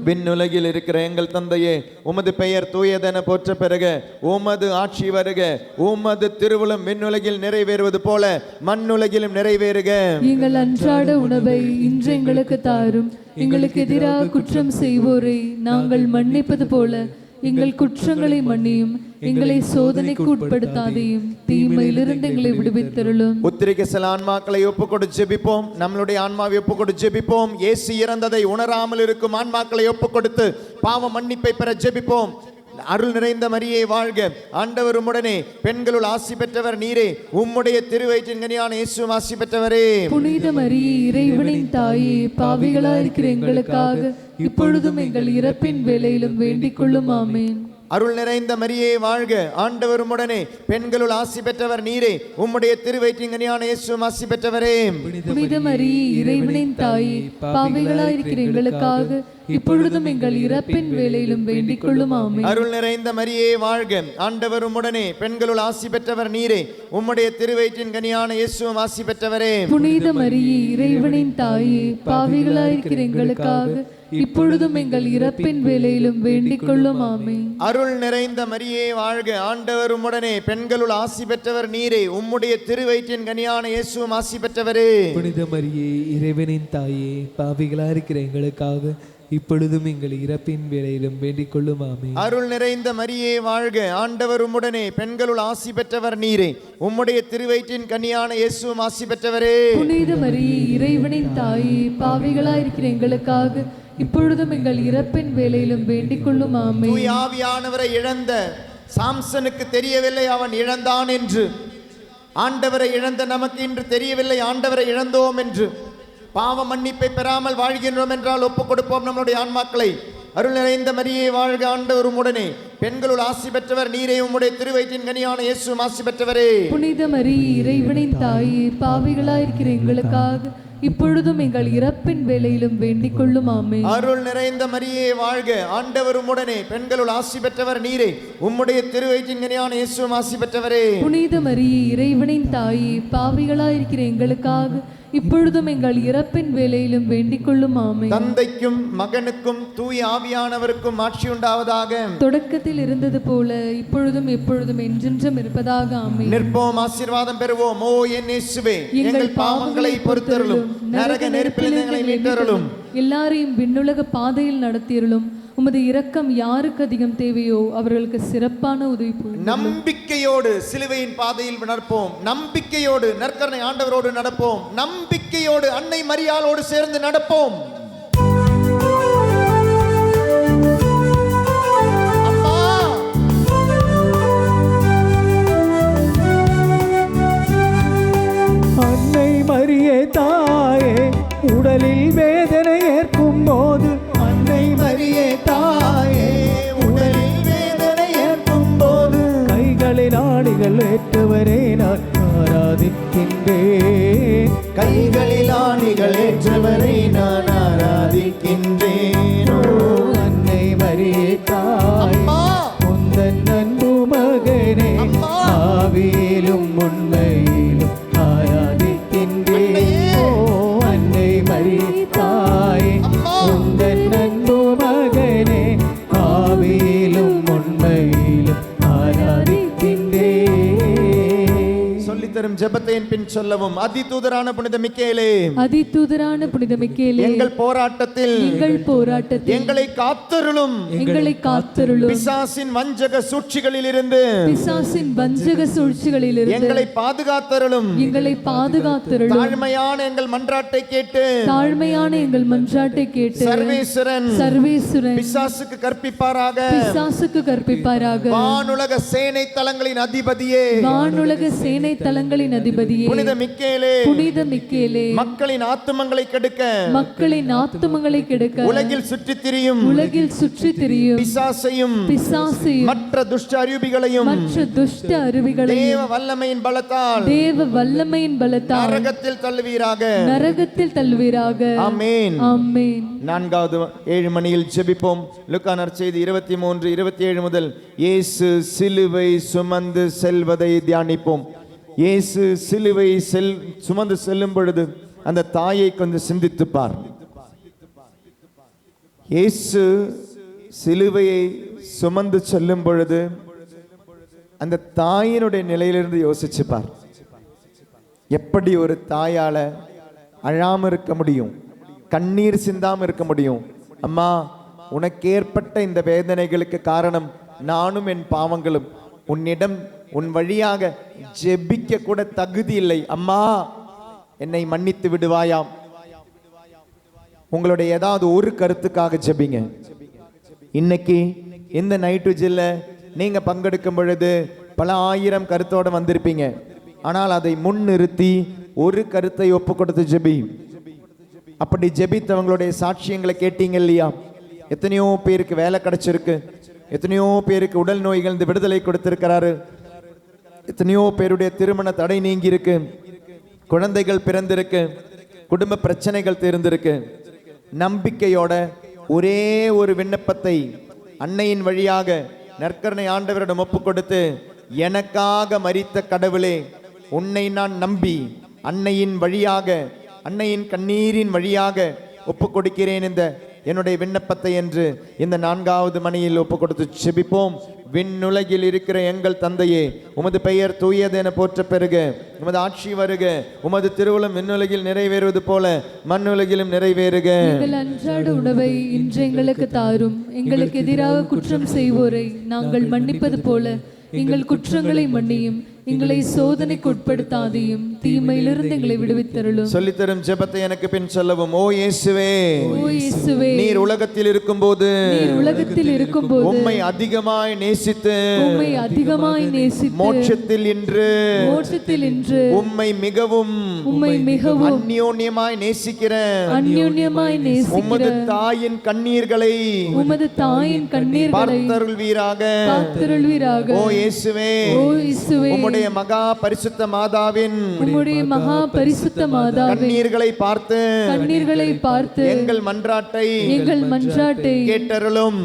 விண்ணுலகில் இருக்கிற எங்கள் தந்தையே, உமது பெயர் தூயதென போற்ற பெறுக. உமது ஆட்சி வருக. உமது திருவுளம் விண்ணுலகில் நிறைவேறுவது போல மண்ணுலகிலும் நிறைவேறுக. எங்கள் அன்றாட உணவை இன்று எங்களுக்கு தாரும். எங்களுக்கு எதிராக குற்றம் செய்வோரை நாங்கள் மன்னிப்பது போல எங்கள் குற்றங்களை மன்னியும். எங்களை சோதனைக்கு உட்படுத்தாதையும் தீமையிலிருந்து எங்களை விடுவித்தருளும். உத்திரிக்க சில ஆன்மாக்களை ஒப்புக்கொடு ஜெபிப்போம். நம்மளுடைய ஆன்மாவை ஒப்புக்கொடு ஜெபிப்போம். இயேசு இறந்ததை உணராமல் இருக்கும் ஆன்மாக்களை ஒப்புக்கொடுத்து பாவ மன்னிப்பை பெற ஜெபிப்போம். அருள் நிறைந்த மரியே வாழ்க, ஆண்டவர் உம்முடனே, பெண்களுள் ஆசி பெற்றவர் நீரே, உம்முடைய திருவயிற்றின் கனியான இயேசுவும் ஆசி பெற்றவரே. புனித மரியே இறைவனின் தாயே, பாவிகளாயிருக்கிற எங்களுக்காக இப்பொழுதும் எங்கள் இறப்பின் வேளையிலும் வேண்டிக் கொள்ளும். ஆமென். அருள் நிறைந்த மரியே வாழ்க, ஆண்டவர் உம்முடனே, பெண்களுள் ஆசி பெற்றவர் நீரே, உம்முடைய திருவயிற்றின் கனியான இயேசுவும் ஆசி பெற்றவரே. புனித மரியே இறைவனின் தாயே, பாவிகளாயிருக்கிற எங்களுக்காக இப்பொழுதும் எங்கள் இறப்பின் வேளையிலும் வேண்டிக் கொள்ளும். ஆமென். அருள் நிறைந்த மரியே வாழ்க, ஆண்டவர் உம்முடனே, பெண்களுள் ஆசி பெற்றவர் நீரே, உம்முடைய திருவயிற்றின் கனியான இயேசுவும் ஆசி பெற்றவரே. புனித மரியே இறைவனின் தாயே, பாவிகளாயிருக்கிற எங்களுக்காக இப்பொழுதும் எங்கள் இறப்பின் வேளையிலும் வேண்டிக் கொள்ளும். ஆமென். அருள் நிறைந்த மரியே வாழ்க, ஆண்டவர் உம்முடனே, பெண்களுள் ஆசி பெற்றவர் நீரே, உம்முடைய திருவயிற்றின் கனியான இயேசுவும் ஆசி பெற்றவரே. புனித மரியே இறைவனின் தாயே, பாவிகளா இருக்கிற எங்களுக்காக இப்பொழுதும் எங்கள் இறப்பின் வேளையிலும் வேண்டிக் கொள்ளும். ஆமென். அருள் நிறைந்த மரியே வாழ்க, ஆண்டவர் உம்முடனே, பெண்களுள் ஆசி பெற்றவர் நீரே, உம்முடைய திருவயிற்றின் கனியான இயேசுவும் ஆசி பெற்றவரே. புனித மரியே இறைவனின் தாயே, பாவிகளாயிருக்கிற எங்களுக்காக இப்பொழுதும் எங்கள் இறப்பின் வேளையிலும் வேண்டிக் கொள்ளும். ஆமென். தூய ஆவியானவரை இழந்த சாம்சனுக்கு தெரியவில்லை அவன் இழந்தான் என்று. ஆண்டவரை இழந்த நமக்கு இன்று தெரியவில்லை ஆண்டவரை இழந்தோம் என்று. பாவ மன்னிப்பை பெறாமல் வாழ்கின்றோம் என்றால் ஒப்புக் கொடுப்போம் நம்முடைய ஆன்மாக்களை. அருள் நிறைந்த மரியே வாழ்க, ஆண்டவர் உம்முடனே, பெண்களுள் ஆசி பெற்றவர் நீரே, உம்முடைய திருவயிற்றின் கனியான இயேசுவும் ஆசி பெற்றவரே. புனித மரியே இறைவனின் தாயே, பாவிகளாயிருக்கிற எங்களுக்காக இப்பொழுதும் எங்கள் இறப்பின் வேளையிலும் வேண்டிக் கொள்ளும். ஆமென். அருள் நிறைந்த மரியே வாழ்க, ஆண்டவர் உம்முடனே, பெண்களுள் ஆசி பெற்றவர் நீரே, உம்முடைய திருவயிற்றின் கனியான இயேசுவும் ஆசி பெற்றவரே. புனித மரியே இறைவனின் தாயே, பாவிகளாயிருக்கிற எங்களுக்காக இப்பொழுதும் எங்கள் இறப்பின் வேளையிலும் வேண்டிக் கொள்ளும். ஆமென். தந்தைக்கும் மகனுக்கும் தூய ஆவியானவருக்கும் ஆட்சி உண்டாவதாக. தொடக்கத்தில் இருந்தது போல இப்பொழுதும் எப்பொழுதும் என்றென்றும் இருப்பதாக. ஆமென். நிற்போம், ஆசீர்வாதம் பெறுவோம். ஓ என் இயேசுவே, எங்கள் பாவங்களை பொறுத்தருளும், நரக நெருப்பில் எங்களை மீட்டருளும், எல்லாரையும் விண்ணுலக பாதையில் நடத்தியருளும். உமது இரக்கம் யாருக்கு அதிகம் தேவையோ அவர்களுக்கு சிறப்பான உதவி புரியும். நம்பிக்கையோடு சிலுவையின் பாதையில் நடப்போம். நம்பிக்கையோடு நற்கருணை ஆண்டவரோடு நடப்போம். நம்பிக்கையோடு அன்னை மரியாளோடு சேர்ந்து நடப்போம். அன்னை மரியே தாயே, உடலில் வேதனை ஏற்கும் போது, அன்னை மரியே தாயே, உடலில் வேதனை ஏற்கும் போது, கைகளில் ஆணிகள் ஏற்றவரே நான் ஆராதிக்கின்றேன். கைகளில் ஆணிகள் ஏற்றவரை நான் ஆராதிக்கின்றேன். அன்னை மரியே தாயே, உந்தன் அன்பு மகனே, ஆவியிலும் உண்மையிலும் ஆராதிக்கின்றேன். ஓ அன்னை மரியே தாயே, உந்தன் அன்பு மகனே, ஆவியிலும் உண்மையிலும் ஆராதிக்கின்றேன். சொல்லித்தரும் ஜெபத்தை பின் சொல்லவும். அதிதூதரான புனித மிக்கேலே, அதிதூதரான புனித மிக்கேலே, எங்கள் போராட்டத்தில் எங்களை காத்தருளும். எங்களை காத்தருளும். பிசாசின் வஞ்சக சூழ்ச்சிகளில் இருந்து பிசாசின் வஞ்சக சூழ்ச்சிகளிலிருந்து எங்களை பாதுகாத்தருளும். எங்களை பாதுகாத்தருளும். தாழ்மையான எங்கள் மன்றாட்டை கேட்டு சர்வேஸ்வரன் பிசாசுக்கு கற்பிப்பாராக. வானுலக சேனை தலங்களின் அதிபதியே, புனித மிக்கேலே, மக்களின் ஆத்துமங்களை கெடுக்க உலகில் சுற்றித் திரியும் பிசாசையும் மற்ற துஷ்ட அறிவிகளையும் தேவ வல்லமையின் பலத்தால் நரகத்தில் தள்ளுவீராக. ஆமென். நான்காவது 7 மணியில் ஜெபிப்போம். லூக்கா நற்செய்தி 23:27 முதல் இயேசு சிலுவை சுமந்து செல்வதை தியானிப்போம். இயேசு சிலுவை சுமந்து செல்லும் பொழுது அந்த தாயை கொஞ்சம் சிந்தித்து பார். இயேசு சிலுவையை சுமந்து செல்லும் பொழுது அந்த தாயினுடைய நிலையிலிருந்து யோசிச்சு பார். எப்படி ஒரு தாயால அழாம இருக்க முடியும், கண்ணீர் சிந்தாம இருக்க முடியும்? அம்மா, உனக்கு ஏற்பட்ட இந்த வேதனைகளுக்கு காரணம் நானும் என் பாவங்களும். உன்னிடம் உன் வழியாக ஜெபிக்க கூட தகுதி இல்லை. அம்மா, என்னை மன்னித்து விடுவாயாம். உங்களுடைய ஏதாவது ஒரு கருத்துக்காக ஜெபிங்க. இன்னைக்கு இந்த நைட் விஜில்ல நீங்க பங்கெடுக்கும் பொழுது பல ஆயிரம் கருத்தோட வந்திருப்பீங்க. ஆனால் அதை முன்னிறுத்தி ஒரு கருத்தை ஒப்பு கொடுத்து ஜெபி. அப்படி ஜெபித்தவங்களுடைய சாட்சியங்களை கேட்டீங்க இல்லையா? எத்தனையோ பேருக்கு வேலை கிடைச்சிருக்கு, எத்தனையோ பேருக்கு உடல் நோய்கள் விடுதலை கொடுத்திருக்கிறாரு, எத்தனையோ பேருடைய திருமண தடை நீங்கி இருக்கு, குழந்தைகள் பிறந்திருக்கு, குடும்ப பிரச்சனைகள் தீர்ந்திருக்கு. நம்பிக்கையோட ஒரே ஒரு விண்ணப்பத்தை அன்னையின் வழியாக நற்கருணை ஆண்டவரிடம் ஒப்பு கொடுத்து, எனக்காக மரித்த கடவுளே, உன்னை நான் நம்பி அன்னையின் வழியாக, அன்னையின் கண்ணீரின் வழியாக ஒப்பு கொடுக்கிறேன் இந்த என்னுடைய விண்ணப்பத்தை என்று இந்த 4வது மணியில் ஒப்பு கொடுத்து செபிப்போம். விண்ணுலகில் இருக்கிற எங்கள் தந்தையே, உமது பெயர் தூயது என போற்ற பெறுக, உமது ஆட்சி வருக, உமது திருவுளம் விண்ணுலகில் நிறைவேறுவது போல மண்ணுலகிலும் நிறைவேறுக. எங்கள் அன்றாட உணவை இன்று எங்களுக்கு தாரும். எங்களுக்கு எதிராக குற்றம் செய்வோரை நாங்கள் மன்னிப்பது போல எங்கள் குற்றங்களை மன்னியும். எங்களை சோதனைக்கு உட்படுத்தாதையும் தீமையிலிருந்து எங்களை விடுவித்தருளும். சொல்லித்தரும் ஜெபத்தை எனக்கு பின் சொல்லவும். ஓ இயேசுவே, ஓ இயேசுவே, நீர் உலகத்தில் இருக்கும்போது உம்மை அதிகமாய் நேசித்து மோட்சத்தில் இன்று உம்மை மிகவும் அந்யோன்யமாய் நேசிக்கிற உமது தாயின் கண்ணீர்களை பார்த்தருள்வீராக. ஓ இயேசுவே, உம்முடைய மகா பரிசுத்த மாதாவின் கண்ணீர்களை பார்த்து எங்கள் மன்றாட்டை கேட்டருளும்.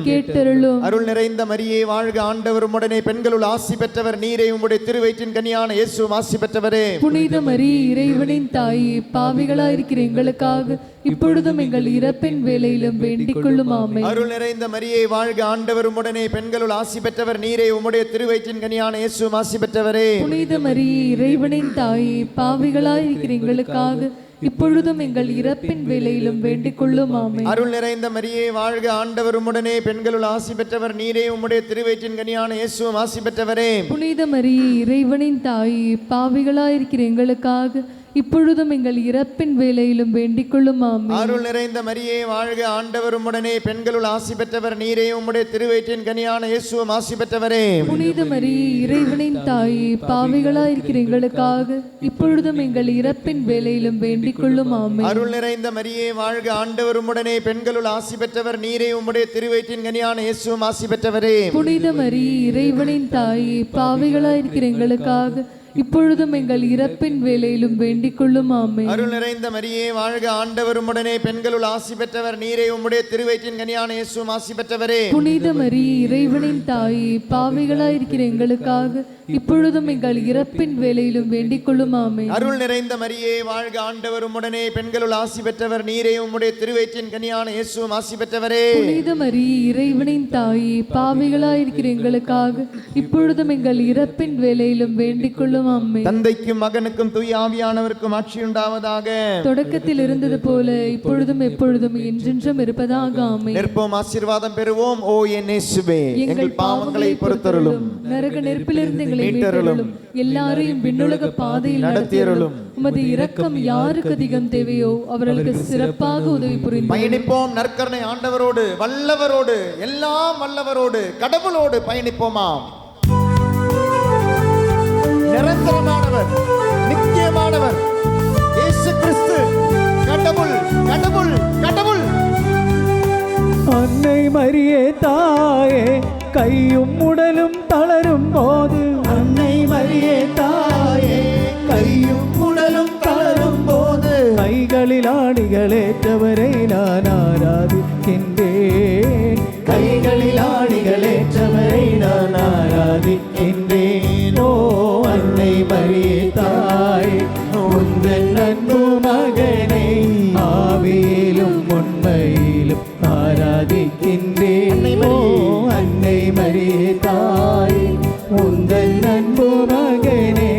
அருள் நிறைந்த மரியே வாழ்க, ஆண்டவர் உம்முடனே, பெண்களுள் ஆசி பெற்றவர் நீரே, உம்முடைய திருவயிற்றின் கனியான இயேசு ஆசி பெற்றவரே. புனித மரியே, இறைவனின் தாயே, பாவிகளாயிருக்கிற எங்களுக்காக இப்பொழுதும் எங்கள் இறப்பின் வேளையிலும் வேண்டிக் கொள்ளும். ஆமென். அருள் நிறைந்த மரியே வாழ்க, ஆண்டவர் உம்முடனே, பெண்களுள் ஆசி பெற்றவர் நீரே, உம்முடைய திருவயிற்றின் கனியான இயேசு ஆசி பெற்றவரே. புனித மரியே, இறைவனின் தாயே, பாவிகளாயிருக்கிற எங்களுக்காக இப்பொழுதும் எங்கள் இறப்பின் வேளையிலும் வேண்டிக் கொள்ளும். ஆமென். அருள் நிறைந்த மரியே வாழ்க, ஆண்டவர் உம்முடனே, பெண்களுள் ஆசி பெற்றவர் நீரே, உம்முடைய திருவயிற்றின் கனியான இயேசு ஆசி பெற்றவரே. புனித மரியே, இறைவனின் தாயே, பாவிகளாயிருக்கிற எங்களுக்காக இப்பொழுதும் எங்கள் இறப்பின் வேளையிலும் வேண்டிக் கொள்ளும். ஆமென். அருள் நிறைந்த மரியே வாழ்க, ஆண்டவர் உம்முடனே, பெண்களுள் ஆசி பெற்றவர் நீரே, உம்முடைய திருவயிற்றின் கனியான இயேசு ஆசி பெற்றவரே. புனித மரியே, இறைவனின் தாயே, பாவிகளாயிருக்கிற எங்களுக்காக இப்பொழுதும் எங்கள் இறப்பின் வேளையிலும் வேண்டிக் கொள்ளும். ஆமென். அருள் நிறைந்த மரியே வாழ்க, ஆண்டவர் உம்முடனே, பெண்களுள் ஆசி பெற்றவர் நீரே, உம்முடைய திருவயிற்றின் கனியான இயேசு ஆசி பெற்றவரே. புனித மரியே, இறைவனின் தாயே, பாவிகளாயிருக்கிற எங்களுக்காக இப்பொழுதும் எங்கள் இறப்பின் வேளையிலும் வேண்டிக் கொள்ளும். ஆமென். அருள் நிறைந்த மரியே வாழ்க, ஆண்டவர் உம்முடனே, பெண்களுள் ஆசி பெற்றவர் நீரே, உம்முடைய திருவயிற்றின் கனியான இயேசு ஆசி பெற்றவரே. புனித மரியே, இறைவனின் தாயே, பாவிகளாயிருக்கிற எங்களுக்காக இப்பொழுதும் எங்கள் இறப்பின் வேளையிலும் வேண்டிக் கொள்ளும். ஆமென். அருள் நிறைந்த மரியே வாழ்க, ஆண்டவர் உம்முடனே, பெண்களுள் ஆசி பெற்றவர் நீரே, உம்முடைய திருவயிற்றின் கனியான இயேசு ஆசி பெற்றவரே. புனித மரியே, இறைவனின் தாயே, பாவிகளாயிருக்கிற எங்களுக்காக இப்பொழுதும் எங்கள் இறப்பின் வேளையிலும் வேண்டிக் கொள்ளும். ஆமென். தந்தைக்கும் மகனுக்கும் தூய ஆவியானவருக்கும் ஆட்சி உண்டாவதாக. தொடக்கத்தில் இருந்தது போல இப்பொழுதும் எப்பொழுதும் என்றென்றும் இருப்பதாக. ஆமென். நிற்போம், ஆசீர்வாதம் பெறுவோம். ஓ என் இயேசுவே, எங்கள் பாவங்களை பொறுத்தருளும், நரக நெருப்பிலிருந்து எங்களை மீட்டருளும், எல்லாரையும் விண்ணுலக பாதையில் நடத்தியருளும். உமது இரக்கம் யாருக்கு அதிகம் தேவையோ அவர்களுக்கு சிறப்பாக உதவி புரிந்து பயணிப்போம். நற்கருணை ஆண்டவரோடு, வல்லவரோடு, எல்லாம் வல்லவரோடு, கடவுளோடு பயணிப்போமா. நிரந்தரமானவர், நித்தியமானவர் இயேசு கிறிஸ்து கடவுள், கடவுள், கடவுள். அன்னை மரியே தாயே, கையும் உடலும் தளரும் போது, அன்னை மரியே தாயே, கையும் உடலும் தளரும் போது, கைகளில் ஆணிகளேற்றவரை நான் ஆராதிக்கின்றேன், கைகளில் ஆணிகளேற்றவரை நான் ஆராதிக்கின்றேன். ஓ அன்னை மரியே தாயே, உந்தன் அன்பு மகனை ஆவியிலும் உண்மையிலும் ஆராதிக்கின்றேன். ஓ அன்னை மரியே தாயே, உந்தன் அன்பு மகனே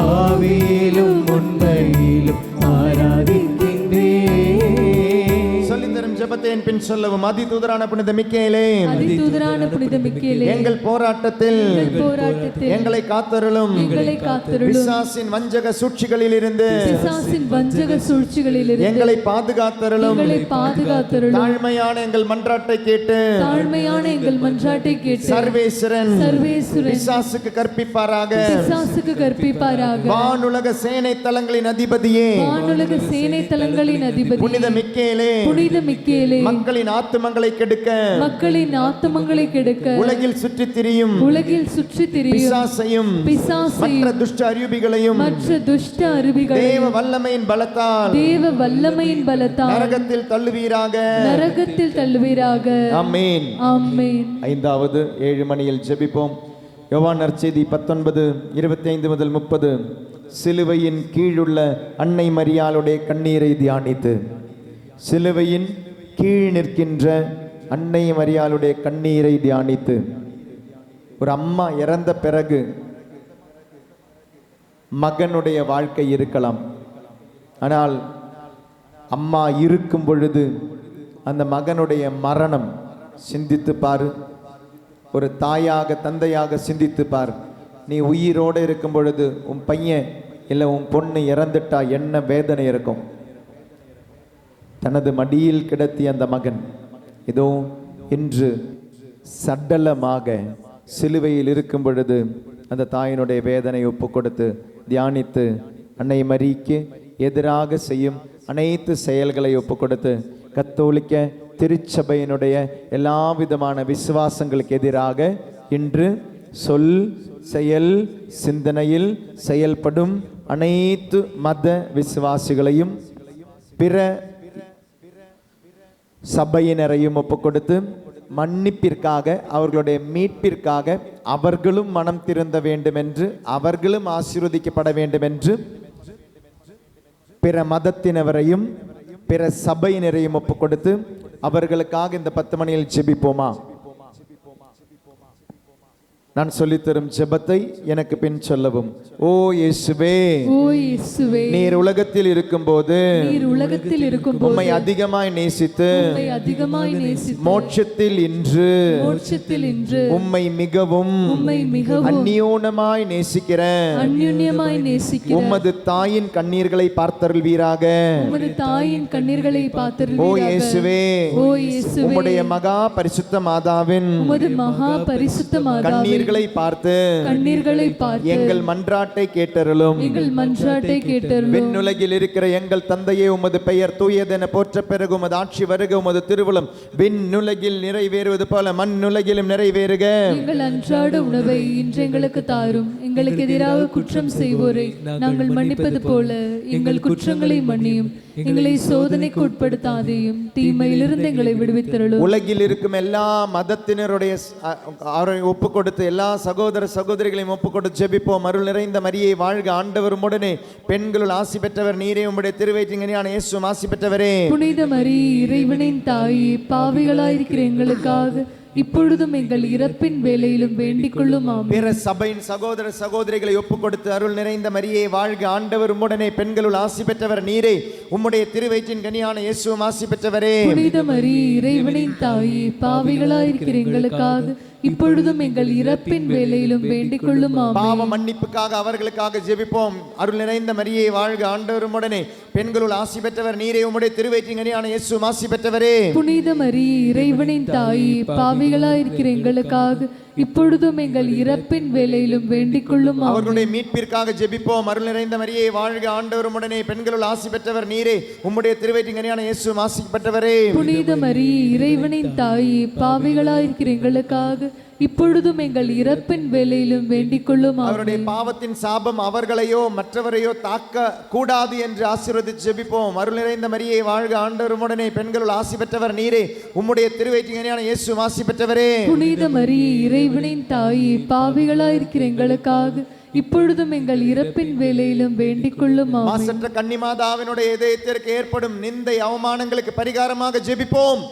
ஆவியிலும் உண்மையிலும் ஆராதிக்கின்றேன். சொல்லித்தரும் ஜெபத்தை கேட்டேன் பின் சொல்லவும். அதிதூதரான புனித மிக்கேலே, அதிதூதரான புனித மிக்கேலே, எங்கள் போராட்டத்தில் எங்களை காத்தருளும். பிசாசின் வஞ்சக சூழ்ச்சிகளில் இருந்து எங்களை பாதுகாத்தருளும். தாழ்மையான எங்கள் மன்றாட்டை கேட்டு சர்வேஸ்வரன் பிசாசுக்கு கற்பிப்பாராக. வானுலக சேனை தலங்களின் அதிபதியே, புனித மிக்கேலே, மக்களின் ஆத்துமங்களை கெடுக்க உலகில் சுற்றித் திரியும் பிசாசையும் மற்ற துஷ்ட அரூபிகளையும் தேவ வல்லமையின் பலத்தால் நரகத்தில் தள்ளுவீராக. ஆமென். ஐந்தாவது 7 மணியில் ஜெபிப்போம். யோவான் நற்செய்தி 19:25-30. சிலுவையின் கீழுள்ள அன்னை மரியாளுடைய கண்ணீரை தியானித்து, சிலுவையின் கீழ் நிற்கின்ற அன்னை மரியாளுடைய கண்ணீரை தியானித்து, ஒரு அம்மா இறந்த பிறகு மகனுடைய வாழ்க்கை இருக்கலாம், ஆனால் அம்மா இருக்கும் பொழுது அந்த மகனுடைய மரணம் சிந்தித்து பாரு. ஒரு தாயாக தந்தையாக சிந்தித்து பார். நீ உயிரோடு இருக்கும் பொழுது உன் பையன் இல்லை உன் பொண்ணு இறந்துட்டா என்ன வேதனை இருக்கும்? தனது மடியில் கிடத்திய அந்த மகன் இதோ இன்று சடலமாக சிலுவையில் இருக்கும் பொழுது அந்த தாயினுடைய வேதனை ஒப்பு கொடுத்து தியானித்து, அன்னை மரிக்கு எதிராக செய்யும் அனைத்து செயல்களை ஒப்பு கொடுத்து, கத்தோலிக்க திருச்சபையினுடைய எல்லா விதமான விசுவாசங்களுக்கு எதிராக இன்று சொல், செயல், சிந்தனையில் செயல்படும் அனைத்து மத விசுவாசிகளையும் பிற சபையினரையும் ஒப்பு கொடுத்து, மன்னிப்பிற்காக, அவர்களுடைய மீட்பிற்காக அவர்களும் மனம் திருந்த வேண்டும் என்று, அவர்களும் ஆசீர்வதிக்கப்பட வேண்டும் என்று பிற மதத்தினவரையும் பிற சபையினரையும் ஒப்பு கொடுத்து அவர்களுக்காக இந்த 10 மணியில் ஜெபிப்போமா? நான் சொல்லித்தரும் ஜெபத்தை எனக்கு பின் சொல்லவும். ஓ இயேசுவே, நீர் உலகத்தில் இருக்கும்போது உம்மை அதிகமாய் நேசித்து மோட்சத்தில் இன்று உம்மை மிகவும் அந்யோன்யமாய் நேசிக்கிற உமது தாயின் கண்ணீர்களை பார்த்தருள்வீராக. ஓ இயேசுவே, உம்முடைய மகா பரிசுத்த மாதாவின் கண்ணீர்களை பார்த்து எங்கள் மன்றாட்டை கேட்டருளும். விண்ணுலகில் இருக்கிற எங்கள் தந்தையே, உமது பெயர் தூயதென போற்ற பிறகு உமது ஆட்சி வருக. உமது திருவுளம் விண்ணுலகில் நிறைவேறுவது போல மண்ணுலகிலும் நிறைவேறுக. எங்கள் அன்றாட உணவை இன்று எங்களுக்கு தாரும். எங்களுக்கு எதிராக குற்றம் செய்வோரை நாங்கள் மன்னிப்பது போல எங்கள் குற்றங்களை மன்னியும். எங்களை சோதனைக்கு உட்படுத்தாதேயும், தீமையிலிருந்து எங்களை விடுவித்தருளும். உலகில் இருக்கும் எல்லா மதத்தினருடைய ஒப்பு கொடுத்து எல்லா சகோதர சகோதரிகளையும் ஒப்பு கொடுத்து ஜெபிப்போம். அருள் நிறைந்த மரியே வாழ்க, ஆண்டவர் உம்முடனே, பெண்களுள் ஆசி பெற்றவர் நீரே, உம்முடைய திருவயிற்றின் இயேசுவும் ஆசி பெற்றவரே. புனித மரியே, இறைவனின் தாயே, பாவிகளாயிருக்கிற எங்களுக்காக இப்பொழுதும் எங்கள் இறப்பின் வேளையிலும் வேண்டிக் கொள்ளும். பிற சபையின் சகோதர சகோதரிகளை ஒப்பு கொடுத்து அருள் நிறைந்த மரியே வாழ்க, ஆண்டவர் உம்முடனே, பெண்களுள் ஆசி பெற்றவர் நீரே, உம்முடைய திருவயிற்றின் கனியான இயேசுவும் ஆசி பெற்றவரே. புனித மரியே, இறைவனின் தாயே, பாவிகளாயிருக்கிற எங்களுக்காக இப்பொழுதும் எங்கள் இறப்பின் வேளையிலும் வேண்டிக் கொள்ளும். பாவ மன்னிப்புக்காக அவர்களுக்காக ஜெபிப்போம். அருள் நிறைந்த மரியே வாழ்க, ஆண்டவர் உம்முடனே, பெண்களுள் ஆசி பெற்றவர் நீரே, உம்முடைய திருவயிற்றின் கனியான இயேசுவும் ஆசி பெற்றவரே. புனித மரியே, இறைவனின் தாயே, பாவிகளாயிருக்கிற எங்களுக்காக இப்பொழுதும் எங்கள் இறப்பின் வேளையிலும் வேண்டிக் கொள்ளும். அவர்களுடைய மீட்பிற்காக ஜெபிப்போம். அருள் நிறைந்த மரியே வாழ்க, ஆண்டவர் உம்முடனே, பெண்களுள் ஆசி பெற்றவர் நீரே, உம்முடைய திருவயிற்றின் கனியான இயேசுவும் ஆசி பெற்றவரே. புனித மரியே, இறைவனின் தாயே, பாவிகளாயிருக்கிற எங்களுக்காக இப்பொழுதும் எங்கள் இறப்பின் வேளையிலும் வேண்டிக் கொள்ளும். அவருடைய பாவத்தின் சாபம் அவர்களையோ மற்றவரையோ தாக்க கூடாது என்று ஆசீர்வதித்து ஜெபிப்போம். அருள் நிறைந்த மரியே வாழ்க, ஆண்டவர் உம்முடனே, பெண்களுள் ஆசி பெற்றவர் நீரே, உம்முடைய திருவயிற்றின் கனியான இயேசுவும் ஆசி பெற்றவரே. புனித மரியே, இறைவனின் தாயே, பாவிகளாயிருக்கிற எங்களுக்காக இப்பொழுதும் எங்கள் இறப்பின் வேளையிலும் வேண்டிக் கொள்ளும். மாசற்ற கன்னிமாதாவினுடைய இதயத்திற்கு ஏற்படும் நிந்தை அவமானங்களுக்கு பரிகாரமாக ஜெபிப்போம்.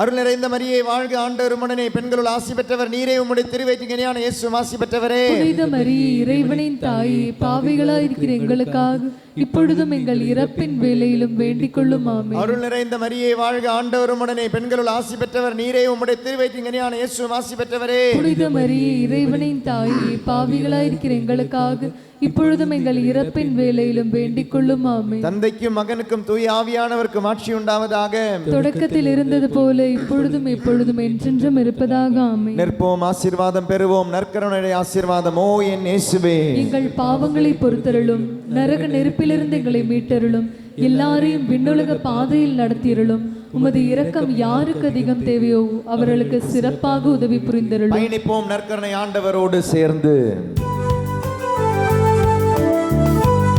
அருள் நிறைந்த மரியே வாழ்க, ஆண்டவர் உம்முடனே, பெண்களுள் ஆசி பெற்றவர் நீரே, உம்முடைய திருவயிற்றின் கனியான இயேசு ஆசி பெற்றவரே. புனித மரியே இறைவனின் தாயே, பாவிகளாயிருக்கிற எங்களுக்காக இப்பொழுதும் எங்கள் இறப்பின் வேளையிலும் வேண்டிக் கொள்ளும் ஆமென். அருள் நிறைந்த மரியே வாழ்க, ஆண்டவர் உம்முடனே, பெண்களுள் ஆசி பெற்றவர் நீரே, உம்முடைய திருவயிற்றின் கனியான இயேசு ஆசி பெற்றவரே. புனித மரியே இறைவனின் தாயே, பாவிகளாயிருக்கிற எங்களுக்காக இப்பொழுதும் எங்கள் இறப்பின் வேளையிலும் வேண்டிக் கொள்ளும் ஆமென். தந்தைக்கும் மகனுக்கும் தூய ஆவியானவருக்கும் ஆட்சி உண்டாவதாக. தொடக்கத்தில் இருந்தது போல இப்பொழுதும் எப்பொழுதும் என்றென்றும் இருப்பதாக ஆமென். நிற்போம், ஆசீர்வாதம் பெறுவோம். நற்கருணையுடைய ஆசீர்வாதம். ஓ என் இயேசுவே, எங்கள் பாவங்களை பொறுத்தருளும், நரக நெருப்பிலிருந்து எங்களை மீட்டருளும், எல்லாரையும் விண்ணுலக பாதையில் நடத்தியருளும். உமது இரக்கம் யாருக்கு அதிகம் தேவையோ அவர்களுக்கு சிறப்பாக உதவி புரிந்தருளும். பயணிப்போம் நற்கருணை ஆண்டவரோடு சேர்ந்து,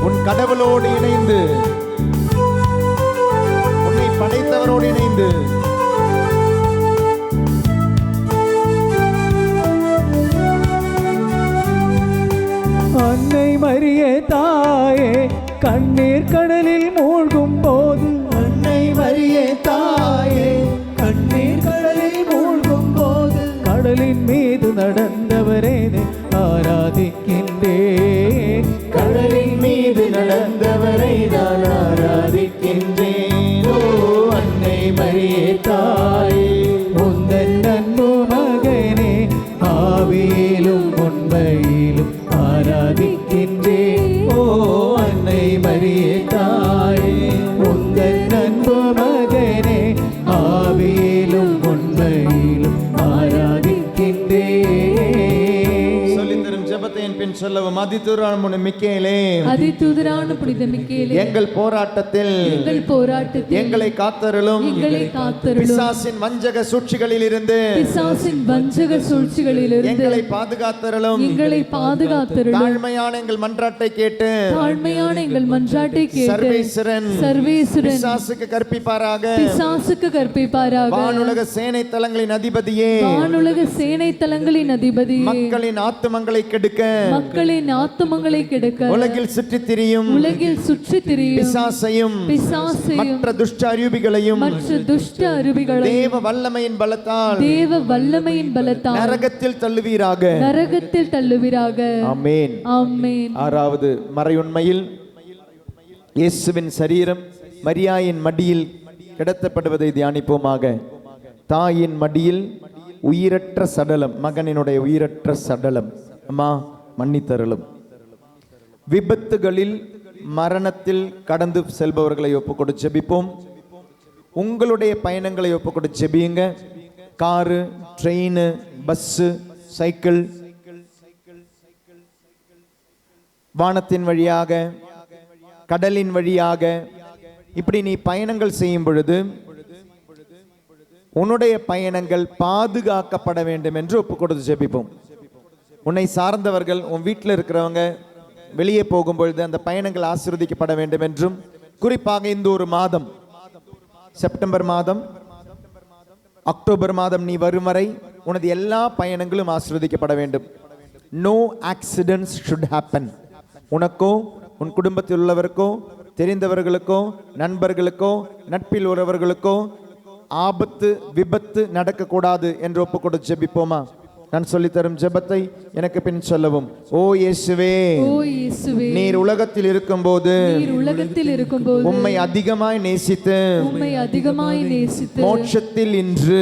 உன் கடவுளோடு இணைந்து, உன்னை படைத்தவரோடு இணைந்து. அன்னை மரியே தாயே, கண்ணீர் கடலில் மூழ்கும் போது, அன்னை மரியே தாயே, கண்ணீர் கடலில் மூழ்கும் போது, கடலின் மீது நடந்தவரே ஆராதிக்கின்றேன். கடலின் மீது நடந்தவரை நான் ஆராதிக்கின்றேன். ஓ அன்னை மரியே தாயே, உந்தன் அன்பு மகனே, ஆவியிலும் உண்மையிலும் ஆராதிக்கின்றேன். ஓ அன்னை மரியே தாயே, உந்தன் அன்பு மகனே, ஆவியிலும் உண்மையிலும் ஆராதிக்கின்றேன். சொல்லித்தரும் ஜெபத்தை என் பின் சொல்லவும். அதிதூதரான மிக்கேலே, அதிதூதரான புனித மிக்கேலே, எங்கள் போராட்டத்தில் எங்களை காத்தருளும். பிசாசின் வஞ்சக சூழ்ச்சிகளில் இருந்து எங்களை பாதுகாத்தருளும். தாழ்மையான எங்கள் மன்றாட்டை கேட்டு சர்வேஸ்வரன் பிசாசுக்கு கற்பிப்பாராக. வானுலக சேனை தலங்களின் அதிபதியே, மக்களின் ஆத்துமங்களை கெடுக்க உலகில் சுற்றித் திரியும் பிசாசையும் மற்ற துஷ்ட அரூபிகளையும் தேவ வல்லமையின் பலத்தால் நரகத்தில் தள்ளுவீராக. ஆமென். ஆறாவது மறையுண்மையில் இயேசுவின் சரீரம் மரியாயின் மடியில் கிடத்தப்படுவதை தியானிப்போமாக. தாயின் மடியில் உயிரற்ற சடலம், மகனினுடைய உயிரற்ற சடலம். அம்மா மன்னித்தருளும். விபத்துகளில் மரணத்தில் கடந்து செல்பவர்களை ஒப்புக்கொடு ஜெபிப்போம். உங்களுடைய பயணங்களை ஒப்புக்கொடு ஜெபியுங்க. காரு, ட்ரெயின், பஸ்ஸு, சைக்கிள், வானத்தின் வழியாக, கடலின் வழியாக, இப்படி நீ பயணங்கள் செய்யும் பொழுது உன்னுடைய பயணங்கள் பாதுகாக்கப்பட வேண்டும் என்று ஒப்புக்கொடுத்து ஜெபிப்போம். உன்னை சார்ந்தவர்கள், உன் வீட்டில் இருக்கிறவங்க வெளியே போகும்பொழுது அந்த பயணங்கள் ஆசீர்வதிக்கப்பட வேண்டும் என்றும், குறிப்பாக இந்த ஒரு மாதம், செப்டம்பர் மாதம், அக்டோபர் மாதம் நீ வரும் வரை உனது எல்லா பயணங்களும் ஆசீர்வதிக்கப்பட வேண்டும். No accidents should happen. உனக்கோ, உன் குடும்பத்தில் உள்ளவருக்கோ, தெரிந்தவர்களுக்கோ, நண்பர்களுக்கோ, நட்பில் உள்ளவர்களுக்கோ ஆபத்து, விபத்து நடக்கக்கூடாது என்று ஒப்புக்கொடு ஜெபிப்போமா? நான் சொல்லித்தரும் ஜெபத்தை எனக்கு பின் சொல்லவும். ஓ இயேசுவே, நீர் உலகத்தில் இருக்கும்போது உம்மை அதிகமாய் நேசித்து மோட்சத்தில் இன்று